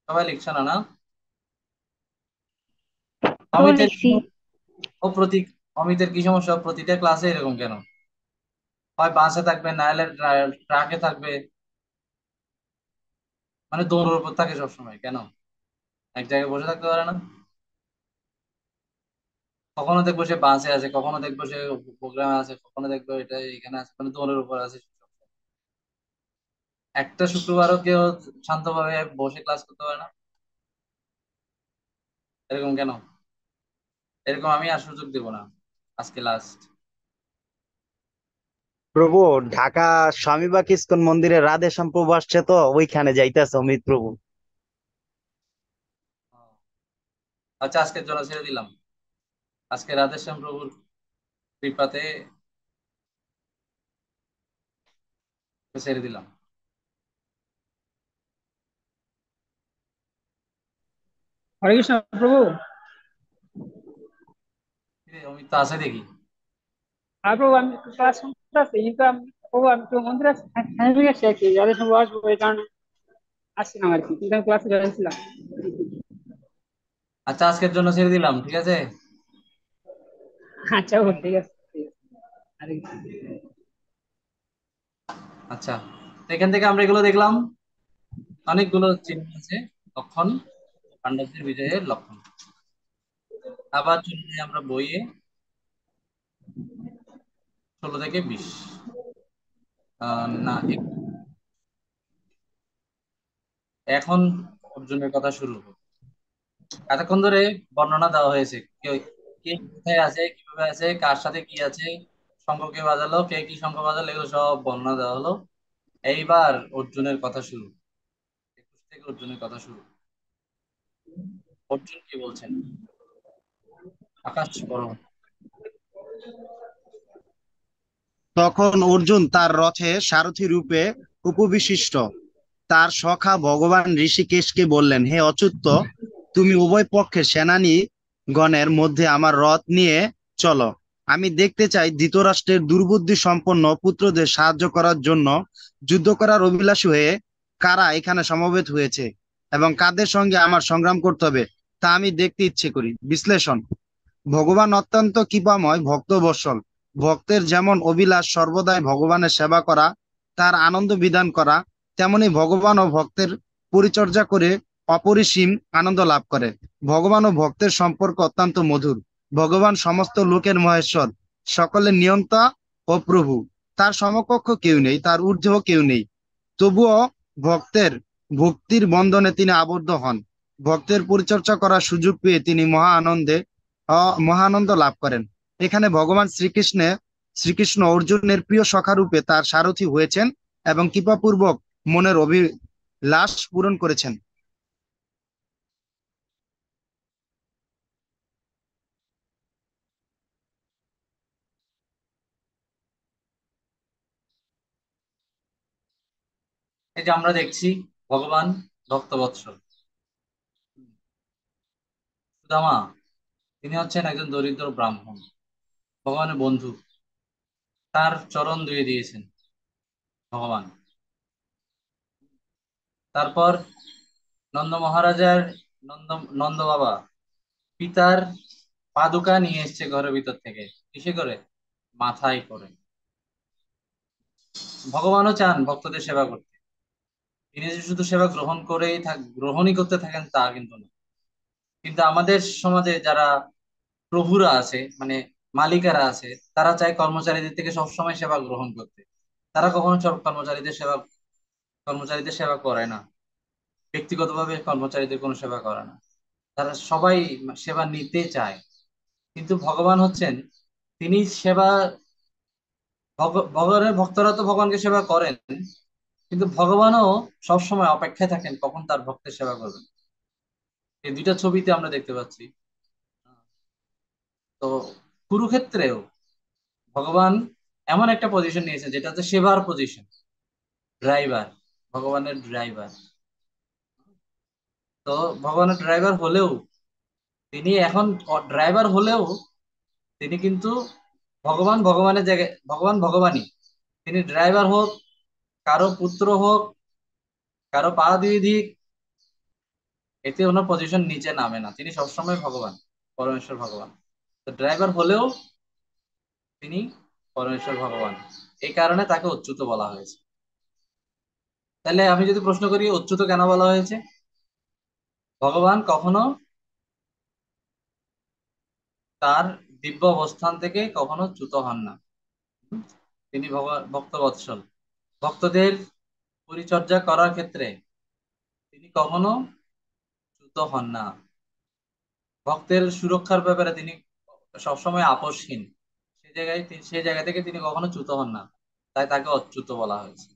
Speaker 1: সবাই লিখছো না? না,
Speaker 2: প্রভু
Speaker 1: অমিতের
Speaker 2: লিখছি।
Speaker 1: ও প্রতীক, অমিতের কি সমস্যা? প্রতিটা ক্লাসে এরকম কেন? হয় বাসে থাকবে, না হলে ট্রাকে থাকবে, মানে দৌড়ের উপর থাকে সবসময় কেন? এক জায়গায় বসে থাকতে পারে না? কখনো দেখবো সে বাসে আছে, কখনো দেখবো সে প্রোগ্রামে আছে, কখনো দেখবো এটা এখানে আছে, মানে দৌড়ের উপর আছে। একটা শুক্রবারও কেউ শান্তভাবে বসে ক্লাস করতে পারে না? এরকম কেন? এরকম আমি আর সুযোগ দেবো না, আজকে লাস্ট।
Speaker 3: প্রভু, ঢাকা স্বামীবাগ ইস্কন মন্দিরে রাধেশ্যাম প্রভু আসছে, তো ওইখানে যাইতেছে অমিত প্রভু।
Speaker 1: আচ্ছা, আজকের জন্য ছেড়ে দিলাম। আজকে রাধেশ্যাম প্রভুর কৃপাতে ছেড়ে দিলাম।
Speaker 4: হরে কৃষ্ণ প্রভু।
Speaker 1: অমিত তো আছে দেখি।
Speaker 4: আর প্রভু আমি ক্লাস শুনতে আছি, কিন্তু আমি প্রভু আমি তো মন্দিরে আছি, ফ্যামিলি আর কি যাদের সঙ্গে আসবো এই কারণে আসছিলাম আর কি, কিন্তু আমি ক্লাসে জয়েন ছিলাম।
Speaker 1: আচ্ছা, আজকের জন্য ছেড়ে দিলাম, ঠিক আছে।
Speaker 4: আচ্ছা ও ঠিক আছে, ঠিক আছে। আরে
Speaker 1: আচ্ছা, তো এখান থেকে আমরা এগুলো দেখলাম, অনেকগুলো চিহ্ন আছে, লক্ষণ, পাণ্ডবদের বিজয়ের লক্ষণ। আবার চলে যাই আমরা বইয়ে, 16 থেকে 20। না, এখন অর্জুনের কথা শুরু হবে। এতক্ষণ ধরে বর্ণনা দেওয়া হয়েছে, কে কে কোথায় আছে, কিভাবে আছে, কার সাথে কি আছে, শঙ্খ কে বাজালো, কে কি শঙ্খ বাজালো, এগুলো সব বর্ণনা দেওয়া হলো। এইবার অর্জুনের কথা শুরু, 21 থেকে অর্জুনের কথা শুরু। অর্জুন কি বলছেন? আকাশ পড়ো।
Speaker 3: তখন অর্জুন তার রথে সারথি রূপে উপবিশিষ্ট তার সখা ভগবান ঋষিকেশকে বললেন, হে অচ্যুত, তুমি উভয় পক্ষের সেনানী গণের মধ্যে আমার রথ নিয়ে চলো। আমি দেখতে চাই ধৃতরাষ্ট্রের দুর্বুদ্ধি সম্পন্ন পুত্রদের সাহায্য করার জন্য যুদ্ধ করার অভিলাষী হয়ে কারা এখানে সমবেত হয়েছে এবং কাদের সঙ্গে আমার সংগ্রাম করতে হবে তা আমি দেখতে ইচ্ছে করি। বিশ্লেষণ: ভগবান অত্যন্ত কৃপাময়, ভক্তবৎসল। ভক্তের যেমন অভিলাষ সর্বদাই ভগবানের সেবা করা, তার আনন্দ বিধান করা, তেমনি ভগবান ও ভক্তের পরিচর্যা করে অপরিসীম আনন্দ লাভ করে। ভগবান ও ভক্তের সম্পর্ক অত্যন্ত মধুর। ভগবান সমস্ত লোকের মহেশ্বর, সকলের নিয়ন্তা ও প্রভু। তার সমকক্ষ কেউ নেই, তার ঊর্ধ্বেও কেউ নেই। তবুও ভক্তের ভক্তির বন্ধনে তিনি আবদ্ধ হন। ভক্তের পরিচর্যা করার সুযোগ পেয়ে তিনি মহানন্দ লাভ করেন। এখানে ভগবান শ্রীকৃষ্ণ অর্জুনের প্রিয় সখা রূপে তার সারথি হয়েছেন এবং কৃপাপূর্বক মনের অভিলাষ পূরণ করেছেন।
Speaker 1: এই যে আমরা দেখছি, ভগবান ভক্তবৎসল। সুদামা, তিনি হচ্ছেন একজন দরিদ্র ব্রাহ্মণ, ভগবানের বন্ধু, তার চরণ ধুয়ে দিয়েছেন ভগবান। তারপর নন্দ মহারাজার নন্দ নন্দ বাবা পিতার পাদুকা নিয়ে এসছে ঘরের ভিতর থেকে, কিসে করে? মাথায় করে। ভগবানও চান ভক্তদের সেবা করতে, তিনি যে শুধু সেবা গ্রহণই করতে থাকেন তা কিন্তু না। কিন্তু আমাদের সমাজে যারা প্রভুরা আছে, মানে মালিকারা আছে, তারা চায় কর্মচারীদের থেকে সবসময় সেবা গ্রহণ করতে। তারা কখনো কর্মচারীদের সেবা করে না, ব্যক্তিগতভাবে কর্মচারীদের কোনো সেবা করে না। তারা সবাই সেবা নিতে চায়। কিন্তু ভগবান হচ্ছেন, তিনি সেবা, ভগবানের ভক্তরা তো ভগবানকে সেবা করেন, কিন্তু ভগবানও সবসময় অপেক্ষায় থাকেন কখন তার ভক্তের সেবা করবেন। এই দুইটা ছবিতে আমরা দেখতে পাচ্ছি। তো কুরুক্ষেত্রেও ভগবান এমন একটা পজিশন নিয়েছেন যেটা হচ্ছে সেবার পজিশন, ড্রাইভার, ভগবানের ড্রাইভার। তো ভগবানের ড্রাইভার হলেও তিনি এখন ড্রাইভার হলেও তিনি কিন্তু ভগবানের জায়গায়, ভগবান ভগবানই। তিনি ড্রাইভার হোক, কারো পুত্র হোক, কারো পা দিয়ে দিক, এতে ওনার পজিশন নিচে নামে না। তিনি সবসময় ভগবান, পরমেশ্বর ভগবান। তো ড্রাইভার হলেও তিনি পরমেশ্বর ভগবান, এই কারণে তাকে অচ্যুত বলা হয়েছে। তাহলে আমি যদি প্রশ্ন করি অচ্যুত কেন বলা হয়েছে, ভগবান কখনো তার দিব্য অবস্থান থেকে কখনো চ্যুত হন না। তিনি ভগবান ভক্তবৎসল, ভক্তদের পরিচর্যা করার ক্ষেত্রে তিনি কখনো চ্যুত হন না। ভক্তের সুরক্ষার ব্যাপারে তিনি সবসময় আপোষহীন। সেই জায়গা থেকে তিনি কখনো চ্যুত হন না, তাই তাকে অচ্যুত বলা হয়েছে।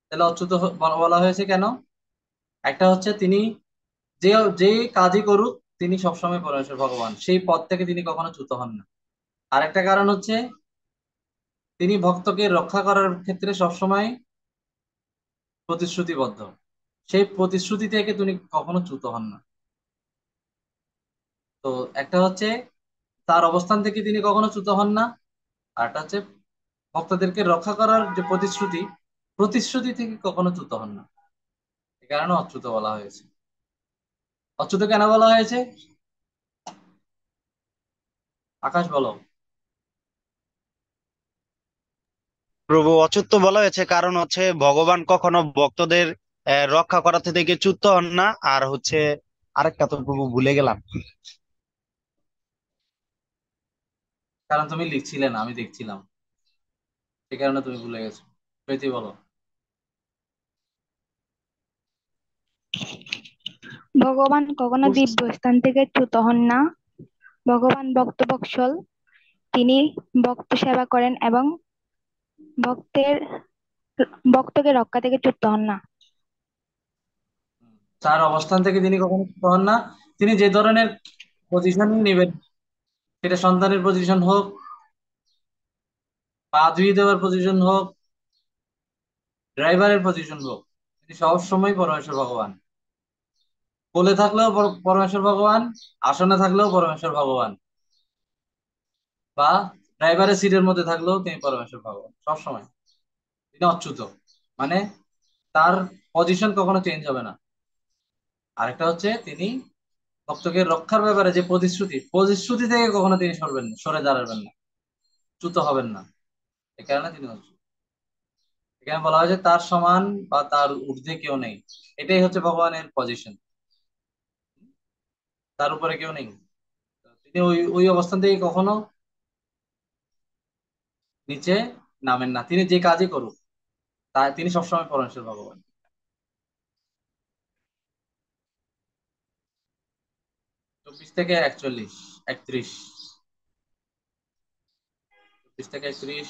Speaker 1: তাহলে অচ্যুত বলা হয়েছে কেন? একটা হচ্ছে তিনি যে যে কাজই করুক তিনি সবসময় পরমেশ্বর ভগবান, সেই পদ থেকে তিনি কখনো চ্যুত হন না। আরেকটা কারণ হচ্ছে তিনি ভক্তকে রক্ষা করার ক্ষেত্রে সবসময় প্রতিশ্রুতিবদ্ধ, সেই প্রতিশ্রুতি থেকে তিনি কখনো চ্যুত হন না। তো একটা হচ্ছে তার অবস্থান থেকে তিনি কখনো চ্যুত হন না, আর একটা হচ্ছে ভক্তদেরকে রক্ষা করার যে প্রতিশ্রুতি, প্রতিশ্রুতি থেকে কখনো চ্যুত হন না, এই কারণে অচ্যুত বলা হয়েছে। অচ্যুত কেন বলা হয়েছে? আকাশ বলো।
Speaker 3: প্রভু, অচ্যুত বলা হয়েছে কারণ হচ্ছে ভগবান কখনো ভক্তদের রক্ষা করাতে থেকে চ্যুত হন না। আর হচ্ছে আরেকটা তো প্রভু ভুলে গেলাম।
Speaker 1: কারণ তুমি লিখছিলে না, আমি দেখছিলাম, সে কারণে তুমি ভুলে গেছো। প্রীতি বলো।
Speaker 2: ভগবান কখনো দিব্যস্থান থেকে চ্যুত হন না। ভগবান ভক্তবৎসল, তিনি ভক্ত সেবা করেন এবং ভক্তের ভক্তকে রক্ষা থেকে চ্যুত হন না।
Speaker 1: তার অবস্থান থেকে তিনি কখনো চ্যুত হন না। তিনি যে ধরনের পজিশন নেবেন, সেটা সন্তানের পজিশন হোক, পা ধুয়ে দেওয়ার পজিশন হোক, ড্রাইভারের পজিশন হোক, তিনি সবসময় পরমেশ্বর ভগবান। কোলে থাকলেও পরমেশ্বর ভগবান, আসনে থাকলেও পরমেশ্বর ভগবান, বা ড্রাইভারের সিটের মধ্যে থাকলেও তিনি পরমেশ্বর ভগবান সবসময়। তিনি অচ্যুত, মানে তার পজিশন কখনো চেঞ্জ হবে না। আরেকটা হচ্ছে তিনি ভক্তকে রক্ষার ব্যাপারে যে প্রতিশ্রুতি, প্রতিশ্রুতি থেকে কখনো তিনি সরবেন না, সরে দাঁড়াবেন না, চ্যুত হবেন না। এ কারণে তিনি অচ্যুত। এখানে বলা হয়েছে তার সমান বা তার ঊর্ধ্বে কেউ নেই। এটাই হচ্ছে ভগবানের পজিশন, তার উপরে কেউ নেই। তিনি ওই ওই অবস্থান থেকে কখনো নিচে নামেন না। তিনি যে কাজই করুক, তিনি সবসময় পরমেশ্বর ভগবান। 24 থেকে 41, 31, 24 থেকে 31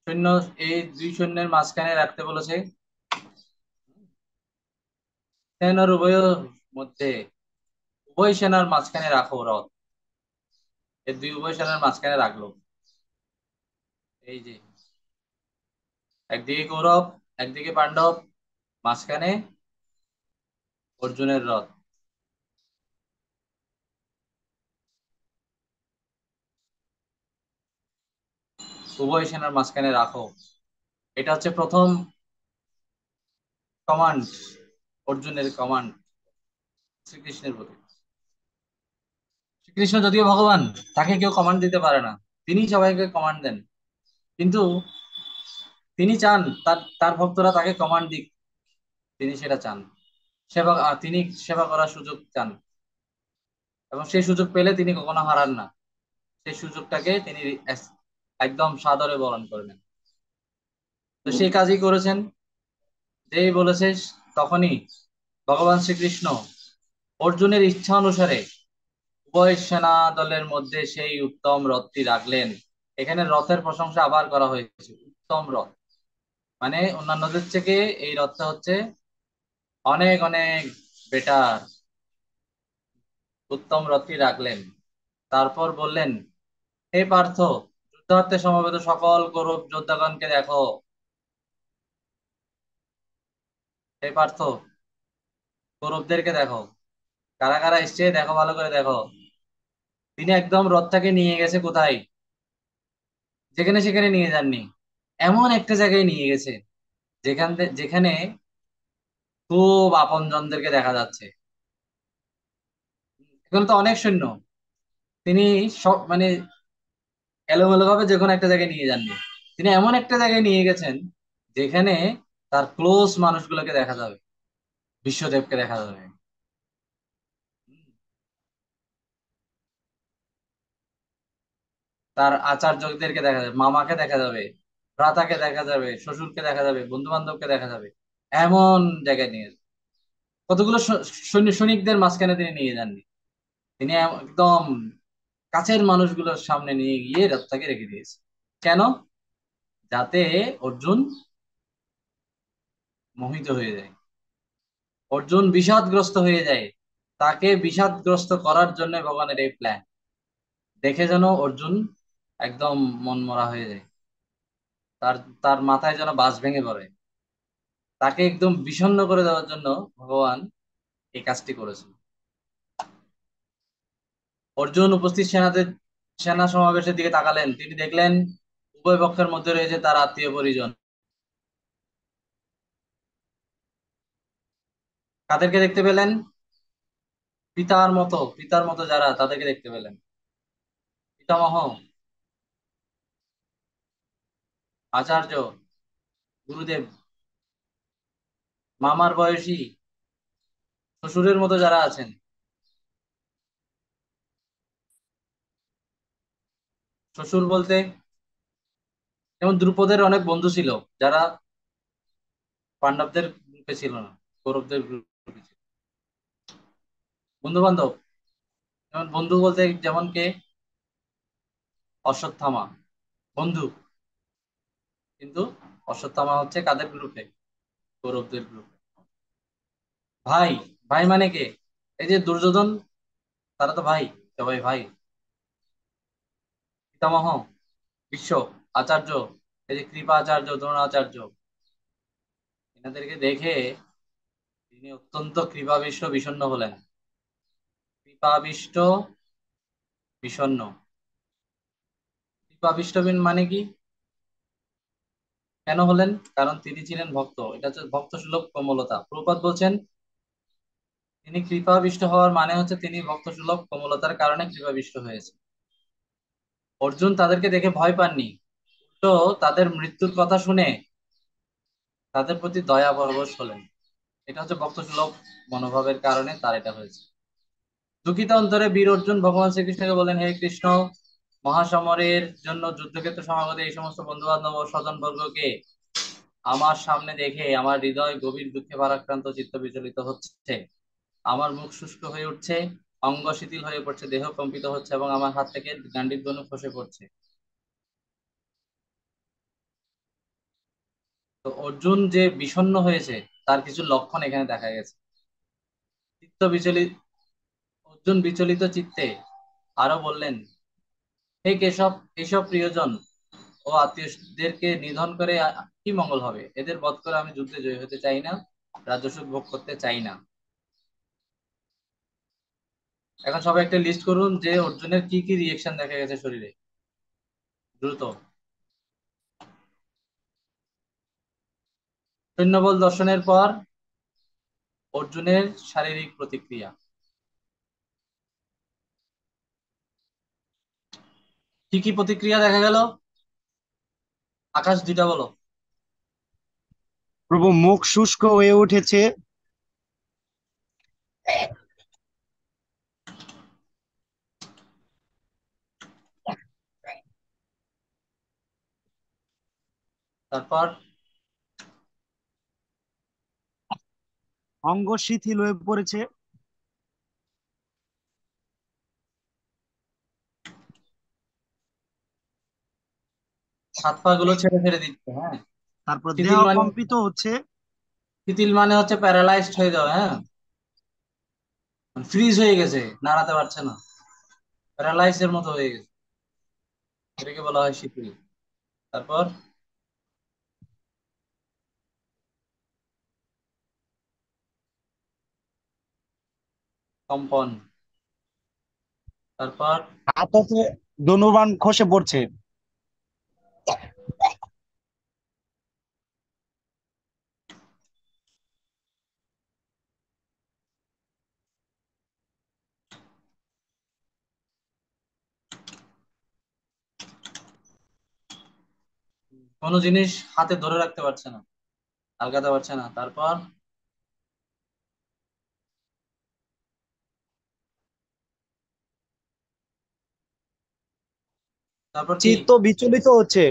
Speaker 1: শূন্য, এই দুই শূন্যের মাঝখানে রাখতে বলেছে। সেনার উভয়ের মধ্যে, উভয় সেনার মাঝখানে রাখো রথ। এই দুই উভয় সেনার মাঝখানে রাখলো। এই যে একদিকে কৌরব, একদিকে পাণ্ডব, মাঝখানে অর্জুনের রথ। উভয় সেনার মাঝখানে রাখো, এটা হচ্ছে প্রথম কমান্ড, অর্জুনের কমান্ড শ্রীকৃষ্ণের প্রতি। শ্রীকৃষ্ণ যদিও ভগবান, তাকে কেউ কমান্ড দিতে পারে না, তিনি সবাইকে কমান্ড দেন। কিন্তু তিনি চান তার তার ভক্তরা তাকে কমান্ড দিক, তিনি সেটা চান। তিনি সেবা করার সুযোগ চান, এবং সেই সুযোগ পেলে তিনি কখনো হারান না। সেই সুযোগটাকে তিনি একদম সাদরে বরণ করে নেন। তো সেই কাজই করেছেন। যেই বলেছে তখনই ভগবান শ্রীকৃষ্ণ অর্জুনের ইচ্ছা অনুসারে উভয় সেনা দলের মধ্যে সেই উত্তম রথটি রাখলেন। এখানে রথের প্রশংসা আবার করা হয়েছে, উত্তম রথ, মানে অন্যান্যদের থেকে এই রথটা হচ্ছে অনেক অনেক বেটার। উত্তম রথটি রাখলেন, তারপর বললেন, হে পার্থ, যুদ্ধার্থে সমবেত সকল কৌরব যোদ্ধাগণকে দেখো। হে পার্থ, কৌরবদেরকে দেখো, কারা কারা এসছে দেখো, ভালো করে দেখো। তিনি একদম রথটাকে নিয়ে গেছে কোথায়? যেখানে সেখানে নিয়ে যাননি, এমন একটা জায়গায় নিয়ে গেছে যেখানে খুব আপনজনদেরকে দেখা যাচ্ছে। এখানে তো অনেক সৈন্য, তিনি সব মানে এলোমেলো ভাবে যে কোনো একটা জায়গায় নিয়ে যাননি, তিনি এমন একটা জায়গায় নিয়ে গেছেন যেখানে তার ক্লোজ মানুষগুলোকে দেখা যাবে, বিশ্বদেবকে দেখা যাবে। তার আচার্যদেরকে দেখা যাবে, মামাকে দেখা যাবে, ভ্রাতাকে দেখা যাবে, শ্বশুরকে দেখা যাবে, বন্ধু বান্ধবকে দেখা যাবে। এমন জায়গায় নিয়ে যাবে। কতগুলো সৈনিকদের মাঝখানে তিনি নিয়ে যাননি, তিনি একদম কাছের মানুষগুলোর সামনে নিয়ে গিয়ে রথটাকে রেখে দিয়েছে। কেন? যাতে অর্জুন মোহিত হয়ে যায়, অর্জুন বিষাদগ্রস্ত হয়ে যায়। তাকে বিষাদগ্রস্ত করার জন্য ভগবানের এই প্ল্যান, দেখে যেন অর্জুন একদম মনমরা হয়ে যায়, তার তার মাথায় যেন বাজ ভেঙে পড়ে। তাকে একদম বিষণ্ণ করে দেওয়ার জন্য ভগবান এই কাজটি করেছেন। অর্জুন উপস্থিত সেনা সমাবেশের দিকে তাকালেন, তিনি দেখলেন উভয় পক্ষের মধ্যে রয়েছে তার আত্মীয় পরিজন। কাদেরকে দেখতে পেলেন? পিতার মতো যারা, তাদেরকে দেখতে পেলেন। পিতামহ, আচার্য, গুরুদেব, মামার বয়সী, শ্বশুরের মতো যারা আছেন। শ্বশুর বলতে যেমন দ্রুপদের অনেক বন্ধু ছিল, যারা পাণ্ডবদের গ্রুপে ছিল না, কৌরবদের গ্রুপে ছিল। বন্ধু বান্ধব, যেমন বন্ধু বলতে যেমন কে? অশ্বত্থামা বন্ধু, কিন্তু অশ্বত্থামা হচ্ছে কাদের গ্রুপে? কৌরবদের গ্রুপে। ভাই, ভাই মানে কে? এই যে দুর্যোধন, তারা তো ভাই, সবাই ভাই। পিতামহ, বিশ্ব, আচার্য, এই যে কৃপা আচার্য, দ্রোণাচার্য, এনাদেরকে দেখে তিনি অত্যন্ত কৃপাবিষ্ট বিষণ্ণ হলেন। কৃপাবিষ্ট বিষণ্ণ। কৃপাবিষ্ট মানে কি? কেন হলেন? কারণ তিনি ছিলেন ভক্ত। এটা হচ্ছে ভক্ত সুলভ কোমলতা। প্রভুপাদ বলছেন তিনি কৃপাবিষ্ট হওয়ার মানে হচ্ছে তিনি ভক্ত সুলভ কোমলতার কারণে কৃপাবিষ্ট হয়েছে। অর্জুন তাদেরকে দেখে ভয় পাননি, তো তাদের মৃত্যুর কথা শুনে তাদের প্রতি দয়া পরবশ হলেন। এটা হচ্ছে ভক্ত সুলভ মনোভাবের কারণে তার এটা হয়েছে। দুঃখিত অন্তরে বীর অর্জুন ভগবান শ্রীকৃষ্ণকে বলেন, হে কৃষ্ণ, মহাসমরের জন্য যুদ্ধক্ষেত্র সমাগত এই সমস্ত বন্ধু বান্ধব ও স্বজন বর্গকে আমার সামনে দেখে আমার হৃদয় গভীর দুঃখে ভারাক্রান্ত, চিত্ত বিচলিত হচ্ছে। আমার মুখ শুষ্ক হয়ে উঠছে, অঙ্গ শিথিল হয়ে পড়ছে, দেহ কম্পিত হচ্ছে এবং আমার হাত থেকে গান্ডীব ধনুক খসে পড়ছে। তো অর্জুন যে বিষণ্ণ হয়েছে, তার কিছু লক্ষণ এখানে দেখা গেছে। চিত্ত বিচলিত, অর্জুন বিচলিত চিত্তে আরো বললেন, হে কেশব, এসব প্রিয়জন ও আত্মীয়দেরকে নিধন করে কি মঙ্গল হবে? এদের বধ করে আমি যুদ্ধে জয়ী হতে চাই না, রাজস্ব ভোগ করতে চাই না। এখন সবাই একটা লিস্ট করুন যে অর্জুনের কি কি রিয়েকশন দেখা গেছে শরীরে, দ্রুত। সৈন্যবল দর্শনের পর অর্জুনের শারীরিক প্রতিক্রিয়া কি কি প্রতিক্রিয়া দেখা গেল? আকাশ, দুইটা বলো।
Speaker 3: প্রভু, মুখ শুষ্ক হয়ে উঠেছে,
Speaker 1: তারপর
Speaker 3: অঙ্গ শিথিল হয়ে পড়েছে,
Speaker 1: হাত পা গুলো ছেড়ে ফেলে দিচ্ছে, হ্যাঁ।
Speaker 3: তারপর দেহ
Speaker 1: শিথিল মানে,
Speaker 3: কম্পিত হচ্ছে।
Speaker 1: শিথিল মানে হচ্ছে প্যারালাইজড হয়ে যাওয়া, হ্যাঁ। ফ্রিজ হয়ে গেছে, নাড়াতে পারছে না, প্যারালাইজ এর মতো হয়ে গেছে, এটাকে বলা হয় শিথিল। তারপর কম্পন। তারপর
Speaker 3: হাত হতে ধনুবান খসে পড়ছে।
Speaker 1: কোনো জিনিস হাতে ধরে রাখতে পারছে না, আলগাতে পারছে না। তারপর তারপর কি?
Speaker 3: চিত্ত বিচলিত হচ্ছে।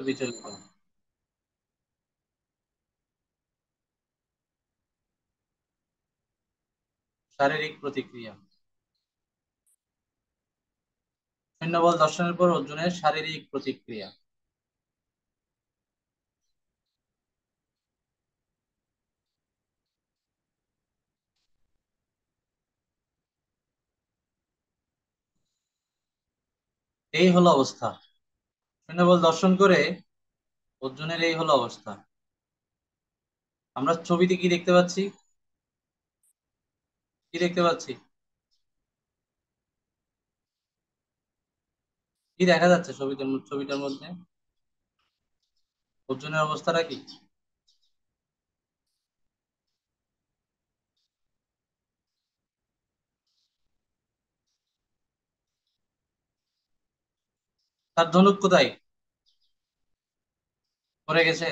Speaker 1: বিচলিত। শারীরিক প্রতিক্রিয়া, সৈন্যবল দর্শনের পর অর্জুনের শারীরিক প্রতিক্রিয়া। এই হলো অবস্থা। সৈন্যবল দর্শন করে অর্জুনের এই হলো অবস্থা। আমরা ছবিতে কি দেখতে পাচ্ছি? কি দেখতে পাচ্ছি? কি দেখা যাচ্ছে ছবিটার মধ্যে? অর্জুনের অবস্থাটা কি? তার ধনুক কোথায় পড়ে গেছে?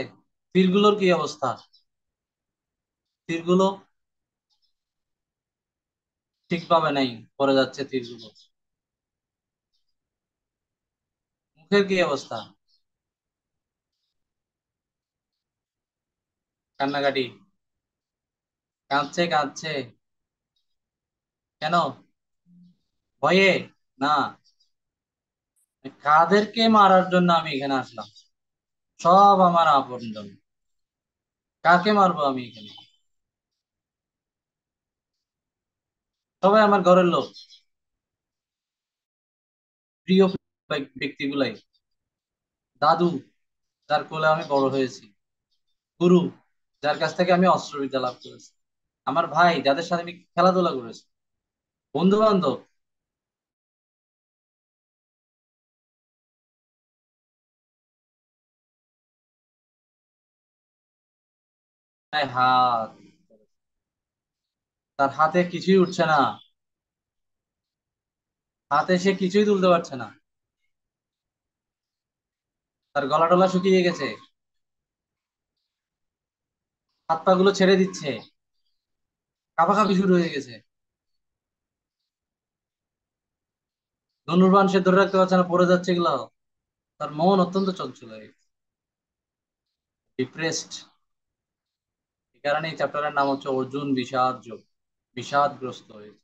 Speaker 1: তীরগুলোর কি অবস্থা? তীরগুলো ঠিকভাবে নাই, পড়ে যাচ্ছে তীরগুলো। মুখের কি অবস্থা? কান্নাকাটি, কাঁদছে কাঁদছে। কেন? ভয়ে? না, কাদেরকে মারার জন্য আমি এখানে আসলাম? সব আমার আপনজন। কাকে মারবো আমি এখানে? সবাই আমার ঘরের লোক, প্রিয় ব্যক্তিগুলাই। দাদু, যার কোলে আমি বড় হয়েছি। গুরু, যার কাছ থেকে আমি অস্ত্রবিদ্যা লাভ করেছি। আমার ভাই, যাদের সাথে আমি খেলাধুলা করেছি। বন্ধু বান্ধব। হাত, তার হাতে কিছুই উঠছে না। হাতে সে কিছুই তুলতে পারছে না। তার গলা টলা শুকিয়ে গেছে। হাত পা গুলো ছেড়ে দিচ্ছে। কাঁপাকাঁপি শুরু হয়ে গেছে। ধনুর্বাণ সে ধরে রাখতে পারছে না, পড়ে যাচ্ছে এগুলো। তার মন অত্যন্ত চঞ্চল হয়ে গেছে, ডিপ্রেসড। এই কারণে এই চ্যাপ্টারের নাম হচ্ছে অর্জুন বিষাদ যোগ। বিষাদগ্রস্ত হয়েছে।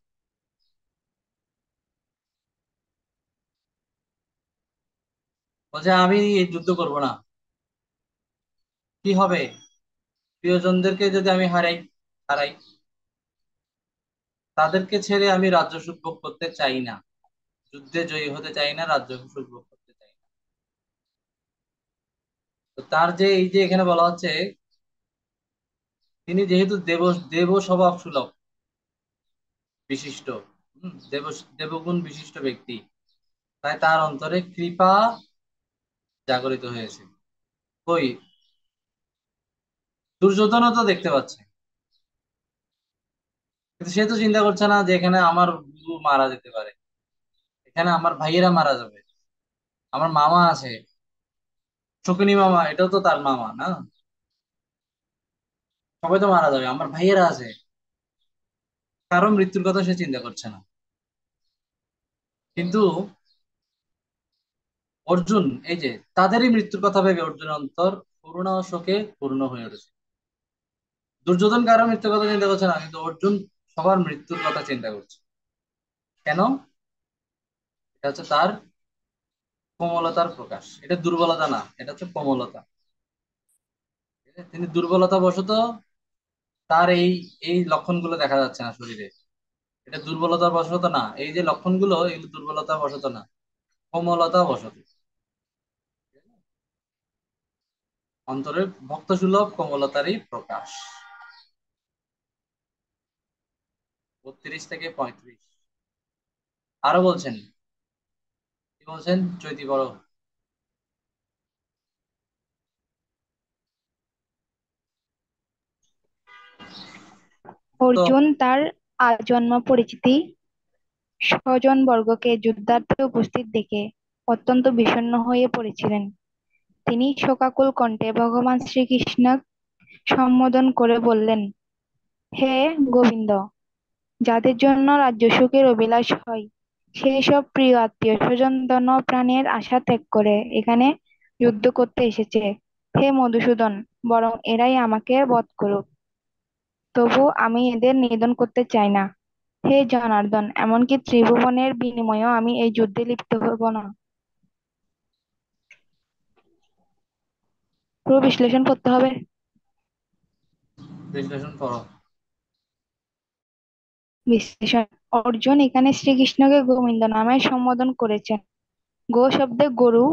Speaker 1: বলছে আমি এই যুদ্ধ করব না। কি হবে? প্রিয়জনদেরকে যদি আমি হারাই হারাই, তাদেরকে ছেড়ে আমি রাজ্য সুখ ভোগ করতে চাই না। যুদ্ধে জয়ী হতে চাই না, রাজ্য সুখ ভোগ করতে চাই না। তো তার যে এই যে এখানে বলা হচ্ছে, তিনি যেহেতু দেব স্বভাব সুলভ বিশিষ্ট, দেবগুণ বিশিষ্ট ব্যক্তি, তাই তার অন্তরে কৃপা জাগরিত হয়েছে। কই, দুর্যোধনও তো দেখতে পাচ্ছে, কিন্তু সে তো চিন্তা করছে না যে এখানে আমার গুরু মারা যেতে পারে, এখানে আমার ভাইয়েরা মারা যাবে, আমার মামা আছে, শকুনি মামা, এটাও তো তার মামা না? সবাই তো মারা যাবে, আমার ভাইয়েরা আছে। কারো মৃত্যুর কথা সে চিন্তা করছে না। কিন্তু অর্জুন, এই যে তাদেরই মৃত্যুর কথা ভেবে অর্জুনের অন্তর করুণা ও শোকে পূর্ণ হয়ে উঠেছে। দুর্যোধন কারো মৃত্যুর কথা চিন্তা করছে না, কিন্তু অর্জুন সবার মৃত্যুর কথা চিন্তা করছে। কেন? এটা হচ্ছে তার কোমলতার প্রকাশ। এটা দুর্বলতা না, এটা হচ্ছে কোমলতা। ঠিক আছে? তিনি দুর্বলতা বশত তার এই এই লক্ষণগুলো দেখা যাচ্ছে না শরীরে। এটা দুর্বলতার বশত না, এই যে লক্ষণগুলো, এগুলো দুর্বলতার বশত না, কোমলতা বশত। অন্তরের ভক্তসুলভ কোমলতারই প্রকাশ। 32 থেকে 35। আরো বলছেন, কি বলছেন চৈতি বড়? তো
Speaker 2: অর্জুন তার আজন্ম পরিচিতি স্বজনবর্গকে যুদ্ধার্থে উপস্থিত দেখে অত্যন্ত বিষণ্ণ হয়ে পড়েছিলেন। তিনি শোকাকুল কণ্ঠে ভগবান শ্রীকৃষ্ণ সম্বোধন করে বললেন, হে গোবিন্দ, যাদের জন্য রাজ্যসুখের অভিলাষ হয়, সেই সব প্রিয় আত্মীয় স্বজন ধন প্রাণের আশা ত্যাগ করে এখানে যুদ্ধ করতে এসেছে। হে মধুসূদন, বরং এরাই আমাকে বধ করুক, তবু আমি এদের নিধন করতে চাই না। হে জনার্দন, এমনকি ত্রিভুবনের বিনিময়েও আমি এই যুদ্ধে লিপ্ত হব না। পুরো বিশ্লেষণ করতে হবে।
Speaker 1: বিশ্লেষণ করো।
Speaker 2: বিশ্লেষণ: অর্জুন এখানে শ্রীকৃষ্ণকে গোবিন্দ নামে সম্বোধন করেছেন। গো শব্দে গরু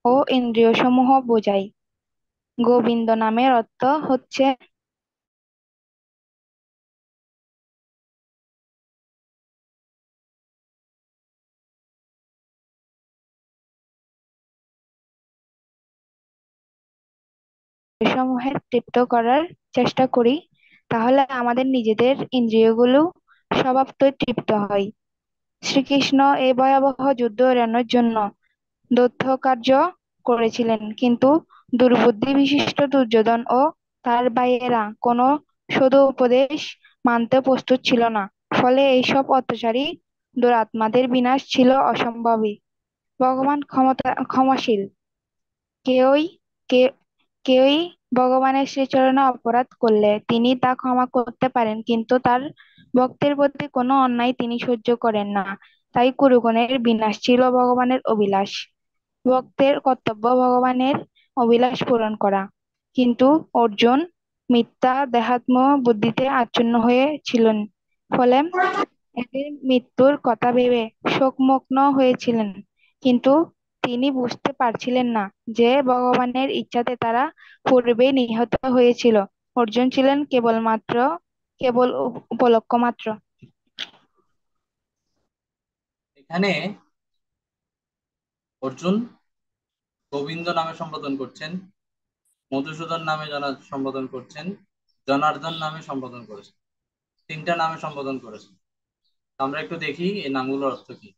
Speaker 2: ও ইন্দ্রিয়সমূহ বোঝায়। গোবিন্দ নামের অর্থ হচ্ছে ইন্দ্রিয়সমূহের তৃপ্ত করার চেষ্টা করি, তাহলে আমাদের নিজেদের ইন্দ্রিয়গুলো স্বভাবতই তৃপ্ত হয়। শ্রীকৃষ্ণ এই ভয়াবহ যুদ্ধ এড়ানোর জন্য দৈত্য কার্য করেছিলেন, কিন্তু দুর্বুদ্ধি বিশিষ্ট দুর্যোধন ও তার ভাইয়েরা কোনো সদু উপদেশ মানতে প্রস্তুত ছিল না। ফলে এইসব অত্যাচারী দুরাত্মাদের বিনাশ ছিল অসম্ভবই। ভগবান ক্ষমাশীল। কেউই কে- কেউই ভগবানের শ্রীচরণে অপরাধ করলে তিনি তা ক্ষমা করতে পারেন, কিন্তু তার ভক্তের প্রতি কোনো অন্যায় তিনি সহ্য করেন না। তাই কুরুগণের বিনাশ ছিল ভগবানের অভিলাষ। ভক্তের কর্তব্য ভগবানের অভিলাষ পূরণ করা। কিন্তু অর্জুন মিথ্যা দেহাত্ম বুদ্ধিতে আচ্ছন্ন হয়েছিলেন, ফলে এদের মৃত্যুর কথা ভেবে শোকমগ্ন হয়েছিলেন। কিন্তু তিনি বুঝতে পারছিলেন না যে ভগবানের ইচ্ছাতে তারা পূর্বেই নিহত হয়েছিল। অর্জুন ছিলেন কেবল উপলক্ষ মাত্র।
Speaker 1: এখানে অর্জুন গোবিন্দ নামে সম্বোধন করছেন, মধুসূদন নামে সম্বোধন করছেন, জনার্দন নামে সম্বোধন করেছেন, তিনটা নামে সম্বোধন করেছেন। আমরা একটু দেখি এই নামগুলোর অর্থ কি।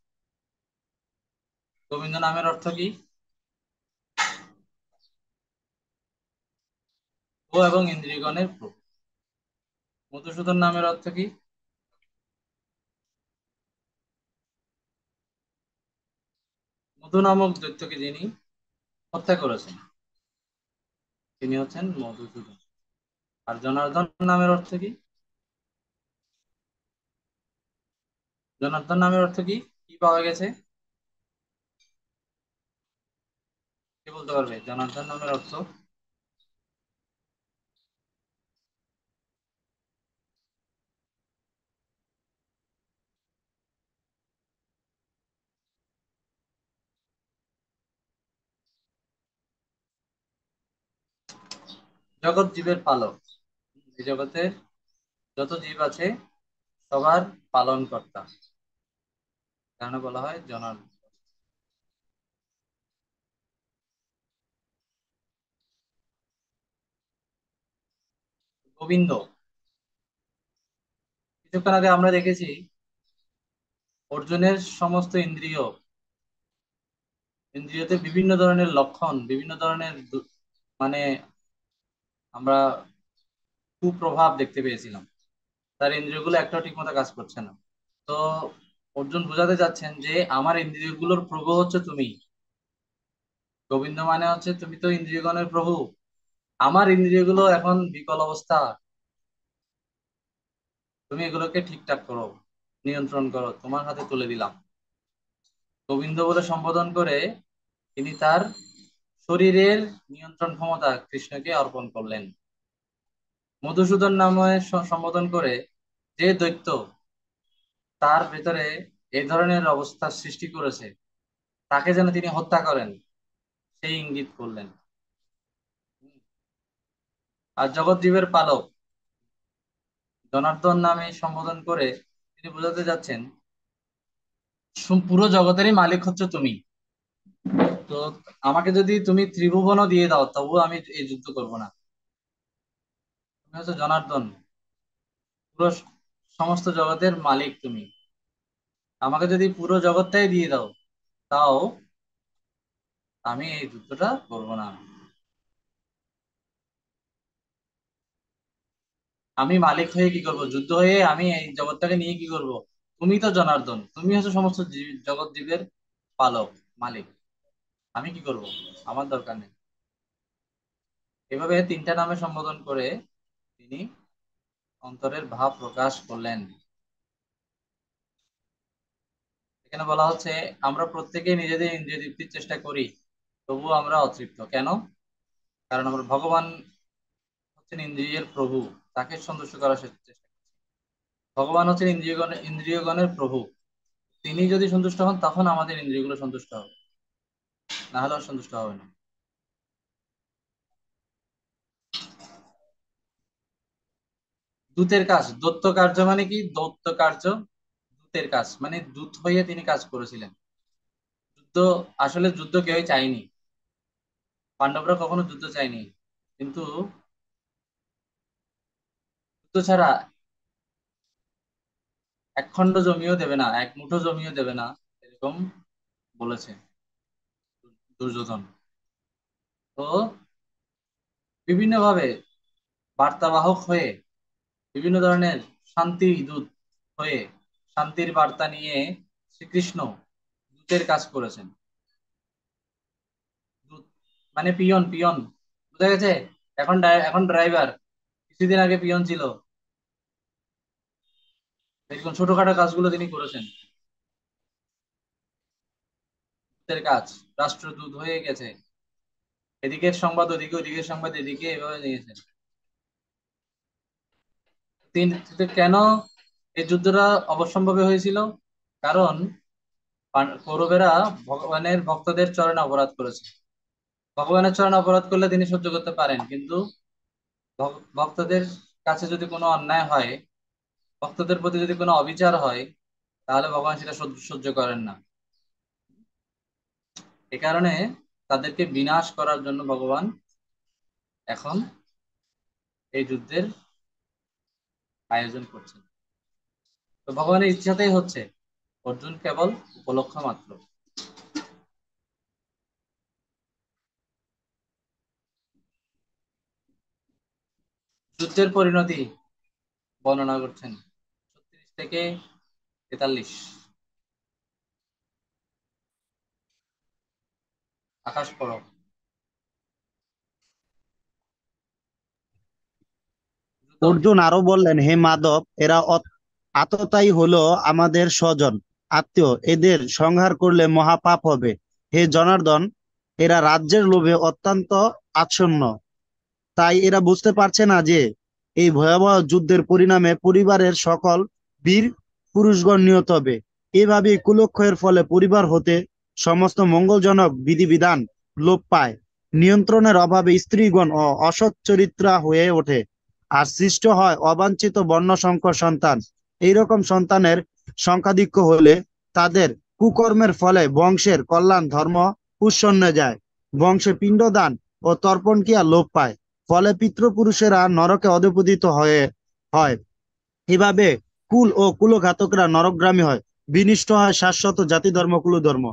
Speaker 1: গোবিন্দ নামের অর্থ কি? ও এবং ইন্দ্রিয়গণের প্রভু। মধুসূদন নামের অর্থ কি? মধু নামক দৈত্যকে যিনি হত্যা করেছেন তিনি হচ্ছেন মধুসূদন। আর জনার্দন নামের অর্থ কি? জনার্দন নামের অর্থ কি কি পাওয়া গেছে? কে বলতে পারবে জনার্দন নামের অর্থ? জগৎ জীবের পালক। এই জগতের যত জীব আছে সবার পালন কর্তা, কারণে বলা হয় জনার্দন। গোবিন্দ, কিছুক্ষণ আগে আমরা দেখেছি অর্জুনের সমস্ত ইন্দ্রিয়তে বিভিন্ন ধরনের লক্ষণ, বিভিন্ন ধরনের মানে আমরা কুপ্রভাব দেখতে পেয়েছিলাম। তার ইন্দ্রিয়গুলো একটাও ঠিক মতো কাজ করছে না। তো অর্জুন বোঝাতে চাচ্ছেন যে আমার ইন্দ্রিয়গুলোর প্রভু হচ্ছে তুমি। গোবিন্দ মানে হচ্ছে তুমি তো ইন্দ্রিয়গণের প্রভু, আমার ইন্দ্রিয়গুলো এখন বিকল অবস্থা, তুমি এগুলোকে ঠিকঠাক করো, নিয়ন্ত্রণ করো, তোমার হাতে তুলে দিলাম। গোবিন্দ বলে সম্বোধন করে তিনি তার শরীরের নিয়ন্ত্রণ ক্ষমতা কৃষ্ণকে অর্পণ করলেন। মধুসূদন নামে সম্বোধন করে যে দৈত্য তার ভেতরে এই ধরনের অবস্থার সৃষ্টি করেছে তাকে যেন তিনি হত্যা করেন সেই ইঙ্গিত করলেন। আর জগৎ জীবের পালক জনার্দন নামে সম্বোধন করে তিনি বোঝাতে যাচ্ছেন পুরো জগতেরই মালিক হচ্ছে তুমি। তো আমাকে যদি তুমি ত্রিভুবনও দিয়ে দাও তবুও আমি এই যুদ্ধ করব না। তুমি হচ্ছে জনার্দন, পুরো সমস্ত জগতের মালিক তুমি। আমাকে যদি পুরো জগৎটাই দিয়ে দাও তাও আমি এই যুদ্ধটা করব না। আমি মালিক হয়ে কি করব? যুদ্ধ হয়ে আমি এই জগৎটাকে নিয়ে কি করব? তুমি তো জনার্দন, তুমি হচ্ছে সমস্ত জগৎ জীবের পালক, মালিক। আমি কি করব? আমার দরকার নেই। এভাবে তিনটা নামে সম্বোধন করে তিনি অন্তরের ভাব প্রকাশ করলেন। এখানে বলা হচ্ছে আমরা প্রত্যেকেই নিজেদের ইন্দ্রিয় তৃপ্তির চেষ্টা করি, তবুও আমরা অতৃপ্ত কেন? কারণ আমরা ভগবান হচ্ছেন ইন্দ্রিয়ের প্রভু, তাকে সন্তুষ্ট করার চেষ্টা করছি। ভগবান হচ্ছেন ইন্দ্রিয়গণের প্রভু, তিনি যদি সন্তুষ্ট হন তখন আমাদের ইন্দ্রিয়গুলো সন্তুষ্ট হবে, না হলে সন্তুষ্ট হবে না। দূতের কাজ, দৈত্য কার্য মানে কি? দৈত্য কার্য দূতের কাজ মানে দূত হয়ে তিনি কাজ করেছিলেন। যুদ্ধ, আসলে যুদ্ধ কেউই চাইনি, পাণ্ডবরা কখনো যুদ্ধ চাইনি। কিন্তু যুদ্ধ ছাড়া এক খণ্ড জমিও দেবে না, এক মুঠো জমিও দেবে না, এরকম বলেছে দুর্যোধন। তো বিভিন্নভাবে বার্তাবাহক হয়ে, বিভিন্ন ধরনের শান্তি দূত হয়ে, শান্তির বার্তা নিয়ে শ্রীকৃষ্ণ দূতের কাজ করেছেন। দূত মানে পিয়ন, পিয়ন বুঝা গেছে? এখন ড্রাইভার, কিছুদিন আগে পিয়ন ছিল। এরকম ছোটখাটো কাজগুলো তিনি করেছেন, দূতের কাজ। রাষ্ট্রদূত হয়ে গেছে, এদিকের সংবাদ ওদিকে, ওদিকের সংবাদ এদিকে, এভাবে নিয়েছেন তিনি। কেন এই যুদ্ধটা অবশ্যম্ভাবী হয়েছিল? কারণ কৌরবেরা ভগবানের ভক্তদের চরণে অপরাধ করেছে। ভগবানের চরণে অপরাধ করলে তিনি সহ্য করতে পারেন, কিন্তু ভক্তদের কাছে যদি কোনো অন্যায় হয়, ভক্তদের প্রতি যদি কোনো অবিচার হয়, তাহলে ভগবান সেটা সহ্য করেন না। এ কারণে তাদেরকে বিনাশ করার জন্য ভগবান এখন এই যুদ্ধের আয়োজন করছেন। তো ভগবানের ইচ্ছাতেই হচ্ছে, অর্জুন কেবল উপলক্ষ মাত্র। যুদ্ধের পরিণতি বর্ণনা করছেন 36 থেকে 43। আকাশ পড়ো। দ্রুত।
Speaker 3: অর্জুন আরো বললেন, হে মাধব, এরা আততায়ী হলো আমাদের স্বজন আত্মীয়, এদের সংহার করলে মহাপাপ হবে। হে জনার্দন, এরা রাজ্যের লোভে অত্যন্ত আচ্ছন্ন, তাই এরা বুঝতে পারছে না যে এই ভয়াবহ যুদ্ধের পরিণামে পরিবারের সকল বীর পুরুষগণ নিহত হবে। এভাবে কুলক্ষয়ের ফলে পরিবার হতে সমস্ত মঙ্গলজনক বিধিবিধান লোপ পায়, নিয়ন্ত্রণের অভাবে স্ত্রীগণ অসৎ চরিত্রা হয়ে ওঠে, আর সৃষ্ট হয় অবাঞ্ছিত বর্ণসংকর সন্তান। এইরকম সন্তানের সংখ্যাধিক্য হলে তাদের কুকর্মের ফলে বংশের কল্যাণ ধর্ম উৎসন্ন যায়, বংশে পিণ্ডদান ও তর্পণ ক্রিয়া লোপ পায়, ফলে পিতৃপুরুষেরা নরকে অধঃপতিত হয়। এভাবে কুল ও কুলঘাতকরা নরকগামী হয়, বিনষ্ট হয় শাশ্বত জাতি ধর্ম কুলধর্ম।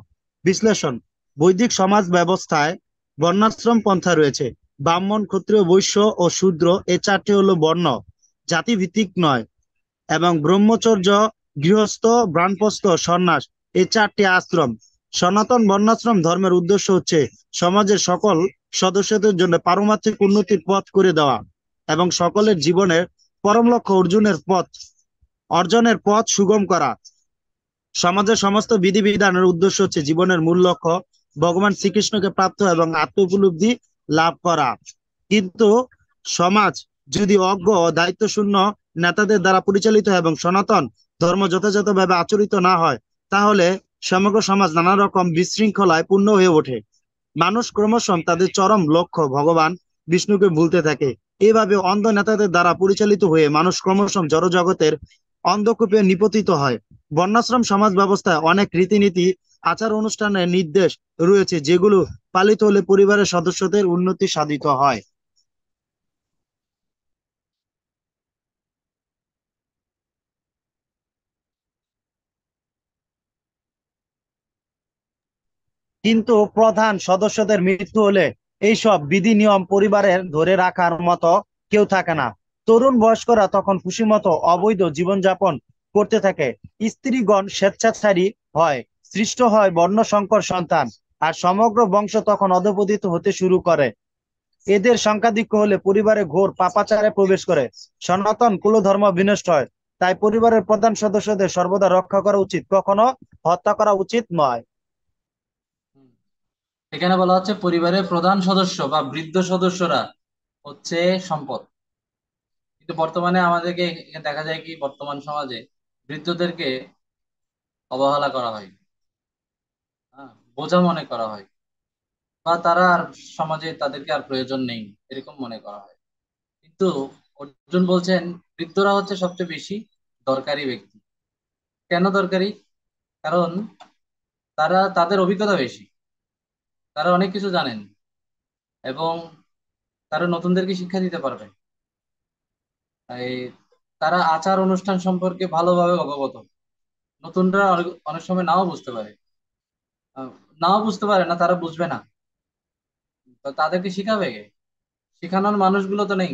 Speaker 3: বিশ্লেষণ: বৈদিক সমাজ ব্যবস্থায় বর্ণাশ্রম পন্থা রয়েছে। ব্রাহ্মণ, ক্ষত্রিয়, বৈশ্য ও শূদ্র, এই চারটি হলো বর্ণ, জাতিভিত্তিক নয়। এবং ব্রহ্মচর্য, গৃহস্থ, বানপ্রস্থ, সন্ন্যাস, এই চারটি আশ্রম। সনাতন বর্ণাশ্রম ধর্মের উদ্দেশ্য হচ্ছে সমাজের সকল সদস্যদের জন্য পারমার্থিক উন্নতির পথ করে দেওয়া এবং সকলের জীবনের পরম লক্ষ্য অর্জনের পথ সুগম করা। সমাজের সমস্ত বিধিবিধানের উদ্দেশ্য হচ্ছে জীবনের মূল লক্ষ্য ভগবান শ্রীকৃষ্ণকে প্রাপ্ত এবং আত্ম উপলব্ধি লাভ করা। কিন্তু সমাজ যদি অজ্ঞ ও দায়িত্ব শূন্য নেতাদের দ্বারা পরিচালিত এবং সনাতন ধর্ম যথাযথভাবে আচরিত না হয়, তাহলে সমগ্র সমাজ নানা রকম বিশৃঙ্খলায় পূর্ণ হয়ে ওঠে। মানুষ ক্রমশ তাদের চরম লক্ষ্য ভগবান বিষ্ণুকে ভুলতে থাকে। এইভাবে অন্ধ নেতাদের দ্বারা পরিচালিত হয়ে মানুষ ক্রমশ জড়জগতের অন্ধকূপে নিপতিত হয়। বর্ণাশ্রম সমাজ ব্যবস্থায় অনেক রীতিনীতি, আচার অনুষ্ঠানের নির্দেশ রয়েছে, যেগুলো পালিত হলে পরিবারের সদস্যদের উন্নতি সাধিত হয়। কিন্তু প্রধান সদস্যদের মৃত্যু হলে এইসব বিধি নিয়ম পরিবারের ধরে রাখার মতো কেউ থাকে না। তরুণ বয়স্করা তখন খুশি মতো অবৈধ জীবনযাপন করতে থাকে, স্ত্রীগণ স্বেচ্ছাচারী হয়, সৃষ্ট হয় বর্ণসংকর সন্তান, আর সমগ্র বংশ তখন অধঃপতিত হতে শুরু করে। এদের সংখ্যাধিক্য হলে পরিবারে ঘোর পাপাচারে প্রবেশ করে, সনাতন কুলধর্ম বিনষ্ট হয়। তাই পরিবারের প্রধান সদস্যদের সর্বদা রক্ষা করা উচিত, কখনো হত্যা করা উচিত নয়।
Speaker 1: এখানে বলা হচ্ছে পরিবারের প্রধান সদস্য বা বৃদ্ধ সদস্যরা হচ্ছে সম্পদ। কিন্তু বর্তমানে আমাদেরকে দেখা যায় কি, বর্তমান সমাজে বৃদ্ধদেরকে অবহেলা করা হয়, হ্যাঁ, বোঝা মনে করা হয়, বা তারা আর সমাজে তাদেরকে আর প্রয়োজন নেই এরকম মনে করা হয়। কিন্তু অর্জুন বলছেন বৃদ্ধরা হচ্ছে সবচেয়ে বেশি দরকারি ব্যক্তি। কেন দরকারি? কারণ তাদের অভিজ্ঞতা বেশি, তারা অনেক কিছু জানেন, এবং তারা নতুনদেরকে শিক্ষা দিতে পারবে। এই তারা আচার অনুষ্ঠান সম্পর্কে ভালোভাবে অবগত। নতুনরা অনেক অনেক সময় নাও বুঝতে পারে, আহ, নাও বুঝতে পারে না, তারা বুঝবে না, তো তাদেরকে শিখাবে কে? শিখানোর মানুষগুলো তো নেই।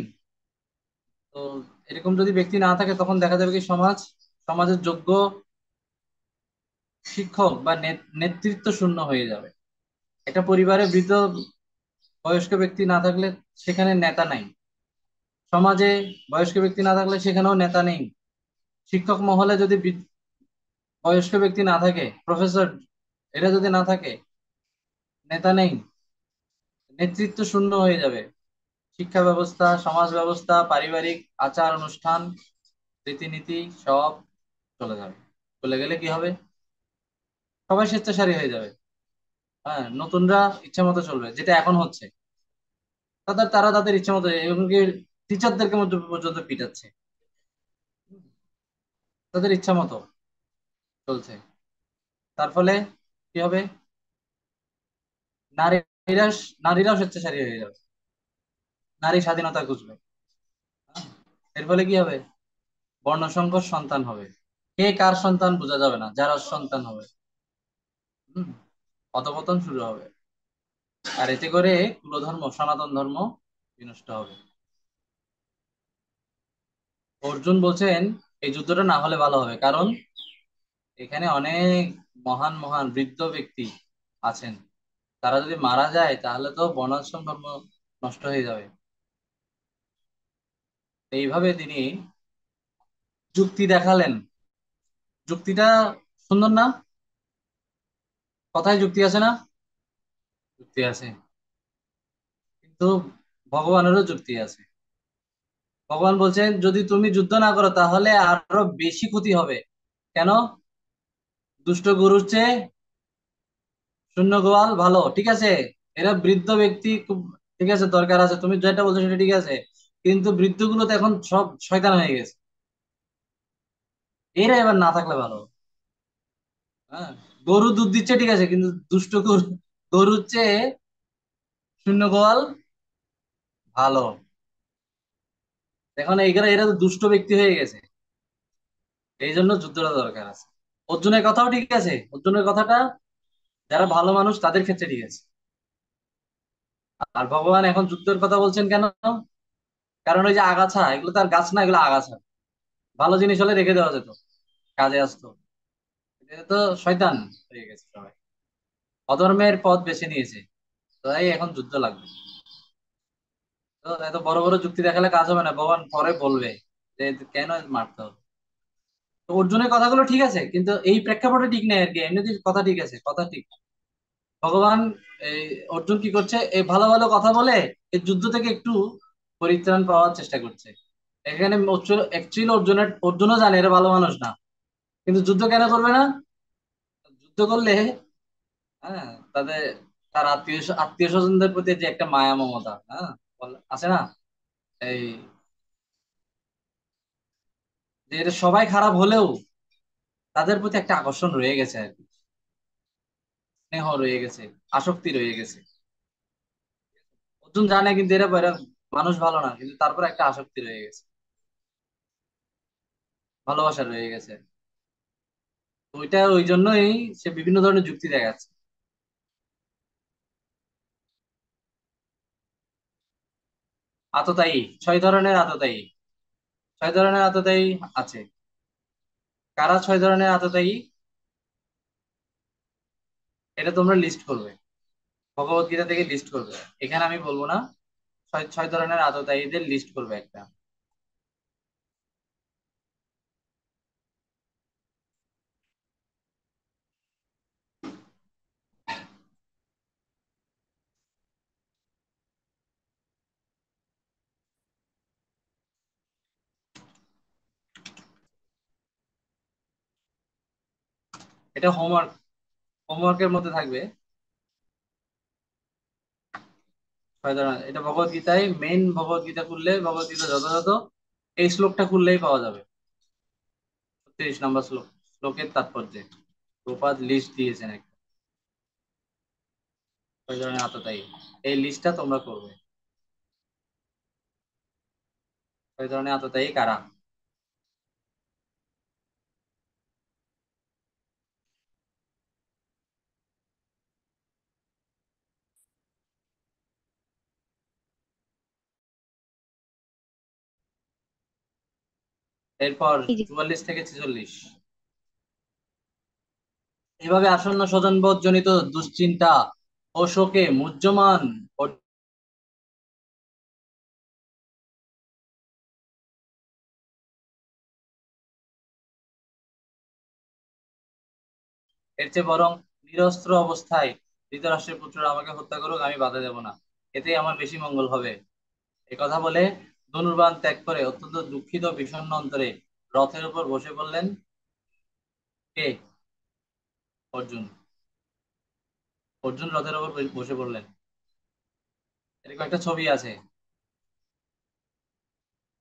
Speaker 1: তো এরকম যদি ব্যক্তি না থাকে, তখন দেখা যাবে কি সমাজের যোগ্য শিক্ষক বা নেতৃত্ব শূন্য হয়ে যাবে। একটা পরিবারে বৃদ্ধ বয়স্ক ব্যক্তি না থাকলে সেখানে নেতা নাই। সমাজে বয়স্ক ব্যক্তি না থাকলে সেখানেও নেতা নেই। শিক্ষক মহলে যদি বয়স্ক ব্যক্তি না থাকে, প্রফেসর এরা যদি না থাকে, নেতা নেই, নেতৃত্ব শূন্য হয়ে যাবে। শিক্ষা ব্যবস্থা, সমাজ ব্যবস্থা, পারিবারিক আচার অনুষ্ঠান, রীতিনীতি সব চলে যাবে। চলে গেলে কি হবে? সবাই স্বেচ্ছাচারী হয়ে যাবে। হ্যাঁ, নতুনরা ইচ্ছা মতো চলবে, যেটা এখন হচ্ছে। তারা তাদের ইচ্ছা মতো, এমনকি টিচারদেরকে মধ্যে পর্যন্ত পিটাচ্ছে, তাদের ইচ্ছা মতো চলছে। তার ফলে কি হবে? নারীরা নারীরাও স্বেচ্ছাচারী হয়ে যাবে, নারী স্বাধীনতা খুঁজবে। হ্যাঁ, এর ফলে কি হবে? বর্ণসংকর সন্তান হবে। কে কার সন্তান বোঝা যাবে না, যারা সন্তান হবে। হম অধঃপতন শুরু হবে। আর এতে করে কুলধর্ম, সনাতন ধর্ম বিনষ্ট হবে। অর্জুন বলছেন এই যুদ্ধটা না হলে ভালো হবে, কারণ এখানে অনেক মহান মহান বৃদ্ধ ব্যক্তি আছেন। তারা যদি মারা যায় তাহলে তো বর্ণাশ্রম ধর্ম নষ্ট হয়ে যাবে। এইভাবে তিনি যুক্তি দেখালেন। যুক্তিটা সুন্দর না? কথায় যুক্তি আছে না? যুক্তি আছে, কিন্তু ভগবানেরও যুক্তি আছে। ভগবান বলছেন যদি তুমি যুদ্ধ না করো তাহলে আরো বেশি ক্ষতি হবে। কেন? দুষ্ট গরুর চেয়ে শূন্য গোয়াল ভালো, ঠিক আছে। এরা বৃদ্ধ ব্যক্তি খুব, ঠিক আছে, দরকার আছে, তুমি যেটা বলছো সেটা ঠিক আছে, কিন্তু বৃদ্ধগুলো তো এখন সব শয়তান হয়ে গেছে। এরা এবার না থাকলে ভালো। হ্যাঁ, গরু দুধ দিচ্ছে ঠিক আছে, কিন্তু দুষ্ট গরুর চেয়ে শূন্য গোয়াল ভালো। এখন এরা তো দুষ্ট ব্যক্তি হয়ে গেছে। এই জন্য যুদ্ধটা দরকার আছে। অর্জুনের কথাও ঠিক আছে, অর্জুনের কথাটা যারা ভালো মানুষ তাদের ক্ষেত্রে ঠিক আছে। আর ভগবান এখন যুদ্ধের কথা বলছেন কেন? কারণ ওই যে আগাছা, এগুলো তো আর গাছ না, এগুলো আগাছা। ভালো জিনিস হলে রেখে দেওয়া যেত, কাজে আসতো। এটা তো শয়তান হয়ে গেছে সবাই, অধর্মের পথ বেছে নিয়েছে। তাই এখন যুদ্ধ লাগবে। তো এত বড় বড় যুক্তি দেখালে কাজ হবে না, ভগবান পরে বলবে যে কেন মারতে হবে। তো অর্জুনের কথাগুলো ঠিক আছে, কিন্তু এই প্রেক্ষাপটে ঠিক নেই আর কি। এমনিতে কথা ঠিক আছে, কথা ঠিক। ভগবান, এই অর্জুন কি করছে, এই ভালো ভালো কথা বলে এই যুদ্ধ থেকে একটু পরিত্রাণ পাওয়ার চেষ্টা করছে। এখানে অ্যাকচুয়ালি অর্জুনও জানে এরা ভালো মানুষ না, কিন্তু যুদ্ধ কেন করবে না? যুদ্ধ করলে, হ্যাঁ, তাদের তার আত্মীয় স্বজনদের প্রতি যে একটা মায়া মমতা, হ্যাঁ, আছে না, এই যে এটা সবাই খারাপ হলেও তাদের প্রতি একটা আকর্ষণ রয়ে গেছে আর কি, স্নেহ রয়ে গেছে, আসক্তি রয়ে গেছে। অর্জুন জানে কিন্তু এরা মানুষ ভালো না, কিন্তু তারপর একটা আসক্তি রয়ে গেছে, ভালোবাসা রয়ে গেছে। তো ওইটা ওই জন্যই সে বিভিন্ন ধরনের যুক্তি দেখাচ্ছে। আততায়ী, 6 ধরনের আততায়ী, 6 ধরনের আততায়ী আছে। কারা 6 ধরনের আততায়ী? এটা তোমরা লিস্ট করবে, ভগবত গীতা থেকে লিস্ট করবে, এখানে আমি বলবো না। ছয় ছয় ধরনের আততায়ীদের লিস্ট করবে একটা। এটা হোমওয়ার্কের মধ্যে থাকবে। 6 ধরনের, এটা ভগবত গীতায় মেইন, ভগবত গীতা খুললে, ভগবত গীতা যথাযথ এই শ্লোকটা খুললেই পাওয়া যাবে। 36 নম্বর শ্লোকের তাৎপর্যে প্রপাত লিস্ট দিয়েছেন একটা, 6 ধরনের আততায়ী। এই লিস্টটা তোমরা করবে। ওই ধরনের আততায়ী কারা? এরপর
Speaker 2: এই যে
Speaker 1: 44 থেকে 46। এভাবে আসন্ন স্বজনবোধ জনিত দুশ্চিন্তা ও শোকে মুহ্যমান এর চেয়ে বরং নিরস্ত্র অবস্থায় ধৃতরাষ্ট্রের পুত্ররা আমাকে হত্যা করুক, আমি বাধা দেব না, এতেই আমার বেশি মঙ্গল হবে। এই কথা বলে ধনুর্বাণ ত্যাগ করে অত্যন্ত দুঃখিত বিষণ্ণ অন্তরে রথের উপর বসে পড়লেন কে? অর্জুন। অর্জুন রথের উপর বসে পড়লেন। এরকম একটা ছবি আছে,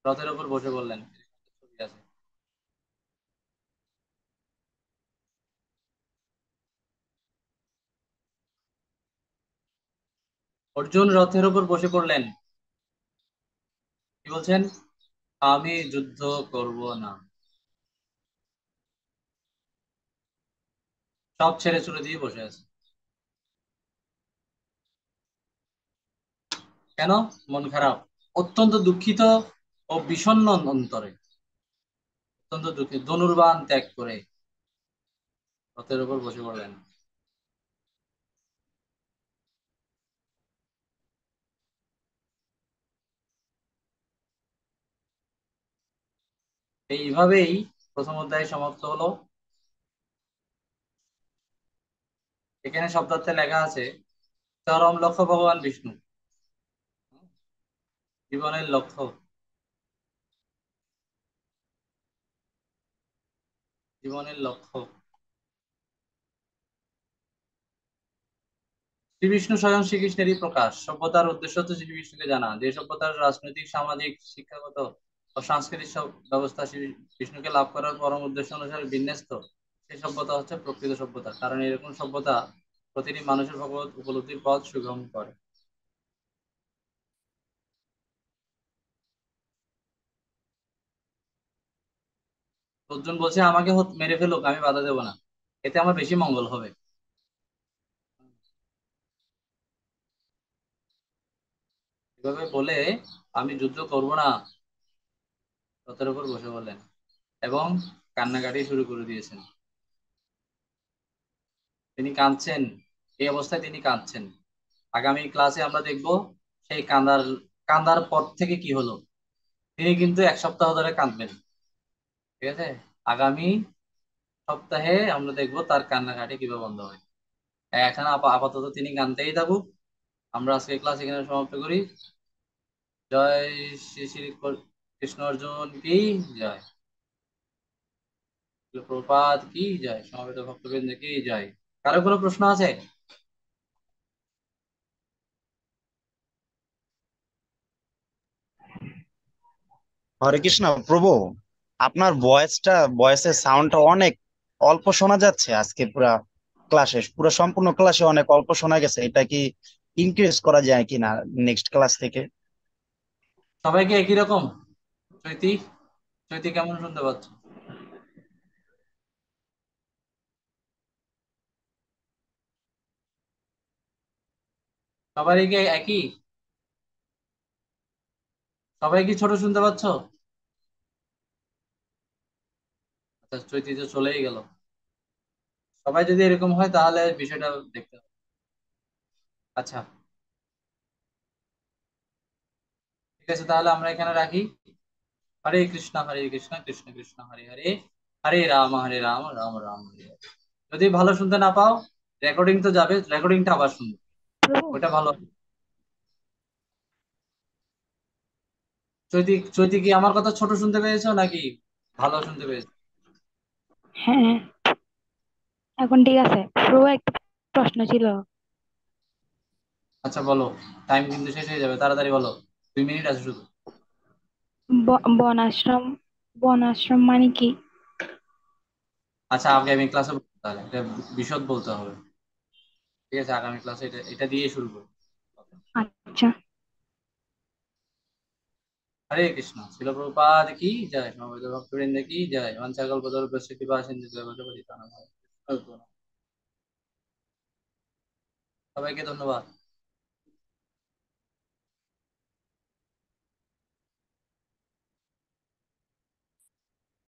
Speaker 1: রথের উপর বসে পড়লেন, ছবি আছে। অর্জুন রথের উপর বসে পড়লেন, কি বলছেন? আমি যুদ্ধ করব না, সব ছেড়ে ছুড়ে দিয়ে বসে আছে। কেন? মন খারাপ, অত্যন্ত দুঃখিত ও বিষণ্ণ অন্তরে, অত্যন্ত দুঃখিত, ধনুর্বাণ ত্যাগ করে রথের উপর বসে পড়লেন। এইভাবেই প্রথম অধ্যায় সমাপ্ত হলো। এখানে শব্দার্থে লেখা আছে চরম লক্ষ্য ভগবান বিষ্ণু, জীবনের লক্ষ্য, জীবনের লক্ষ্য। শ্রী বিষ্ণু স্বয়ং শ্রীকৃষ্ণেরই প্রকাশ। সভ্যতার উদ্দেশ্য হচ্ছে শ্রী বিষ্ণুকে জানা। যে সভ্যতার রাজনৈতিক, সামাজিক, শিক্ষাগত ও সাংস্কৃতিক সব ব্যবস্থা শ্রী বিষ্ণুকে লাভ করার পরম উদ্দেশ্য অনুসারে বিন্যস্ত, সেই সভ্যতা হচ্ছে প্রকৃত সভ্যতা। কারণ এরকম সভ্যতা প্রতিটি মানুষের ভগবত উপলব্ধির পথ সুগম করে। অর্জুন বলছে আমাকে মেরে ফেলুক, আমি বাধা দেব না, এতে আমার বেশি মঙ্গল হবে। এভাবে বলে আমি যুদ্ধ করব না, রথের উপর বসে বললেন এবং কান্নাকাটি শুরু করে দিয়েছেন। তিনি কাঁদছেন, এই অবস্থায় তিনি কাঁদছেন। আগামী ক্লাসে আমরা দেখব সেই কান্দার কান্দার পর থেকে কি হলো। তিনি কিন্তু 1 সপ্তাহ ধরে কাঁদবেন, ঠিক আছে? আগামী সপ্তাহে আমরা দেখব তার কান্নাকাটি কিভাবে বন্ধ হয়। এখন আপাতত তিনি কাঁদতেই থাকুক। আমরা আজকে ক্লাস এখানে সমাপ্ত করি। জয় শ্রী শ্রী কৃষ্ণ অর্জুন কি জয়, প্রপাত কি জয়, সমবেত ভক্তবৃন্দ কি জয়। কারো কোনো প্রশ্ন আছে?
Speaker 3: হরে কৃষ্ণ প্রভু, আপনার ভয়েসের সাউন্ডটা অনেক অল্প শোনা যাচ্ছে। আজকে পুরো সম্পূর্ণ ক্লাসে অনেক অল্প শোনা গেছে। এটা কি ইনক্রিজ করা যায় কিনা নেক্সট ক্লাস থেকে?
Speaker 1: সবাইকে একই রকম? চৈতি, চৈতি কেমন শুনতে পাচ্ছ? সবারই কি একই? সবাই কি ছোট শুনতে পাচ্ছ? আচ্ছা, চৈতি তো চলেই গেল। সবাই যদি এরকম হয় তাহলে বিষয়টা দেখতে হবে। আচ্ছা, ঠিক আছে, তাহলে আমরা এখানে রাখি। হরে কৃষ্ণ হরে কৃষ্ণ কৃষ্ণ কৃষ্ণ হরে হরে, হরে রাম রাম রাম হরে হরে। যদি ভালো শুনতে না পাও, রেকর্ডিং তো যাবে, রেকর্ডিংটা আবার শুনবো,
Speaker 2: প্রভু,
Speaker 1: ওটা ভালো। চৈতি, চৈতি কি আমার কথা ছোট শুনতে পেয়েছো নাকি ভালো শুনতে পেয়েছো?
Speaker 2: হ্যাঁ এখন ঠিক আছে। প্রভু, একটা প্রশ্ন ছিল।
Speaker 1: আচ্ছা বলো, টাইম কিন্তু শেষ হয়ে যাবে, তাড়াতাড়ি বলো, 2 মিনিট আছে শুধু।
Speaker 2: বনাশ্রম, বনাশ্রম মানে কি?
Speaker 1: আচ্ছা, আগামী ক্লাসে তাহলে এটা বিশদ বলতে হবে, ঠিক আছে? আগামী ক্লাসে এটা এটা দিয়ে শুরু করবো।
Speaker 2: আচ্ছা।
Speaker 1: হরে কৃষ্ণ। শিল প্রভুপাদ কি জয়, সমবেত ভক্তবৃন্দ কি জয়, বাঞ্ছাকল্পতরুভ্যশ্চ কৃপা সিন্ধু জগৎ পতিতানাং। সবাইকে ধন্যবাদ।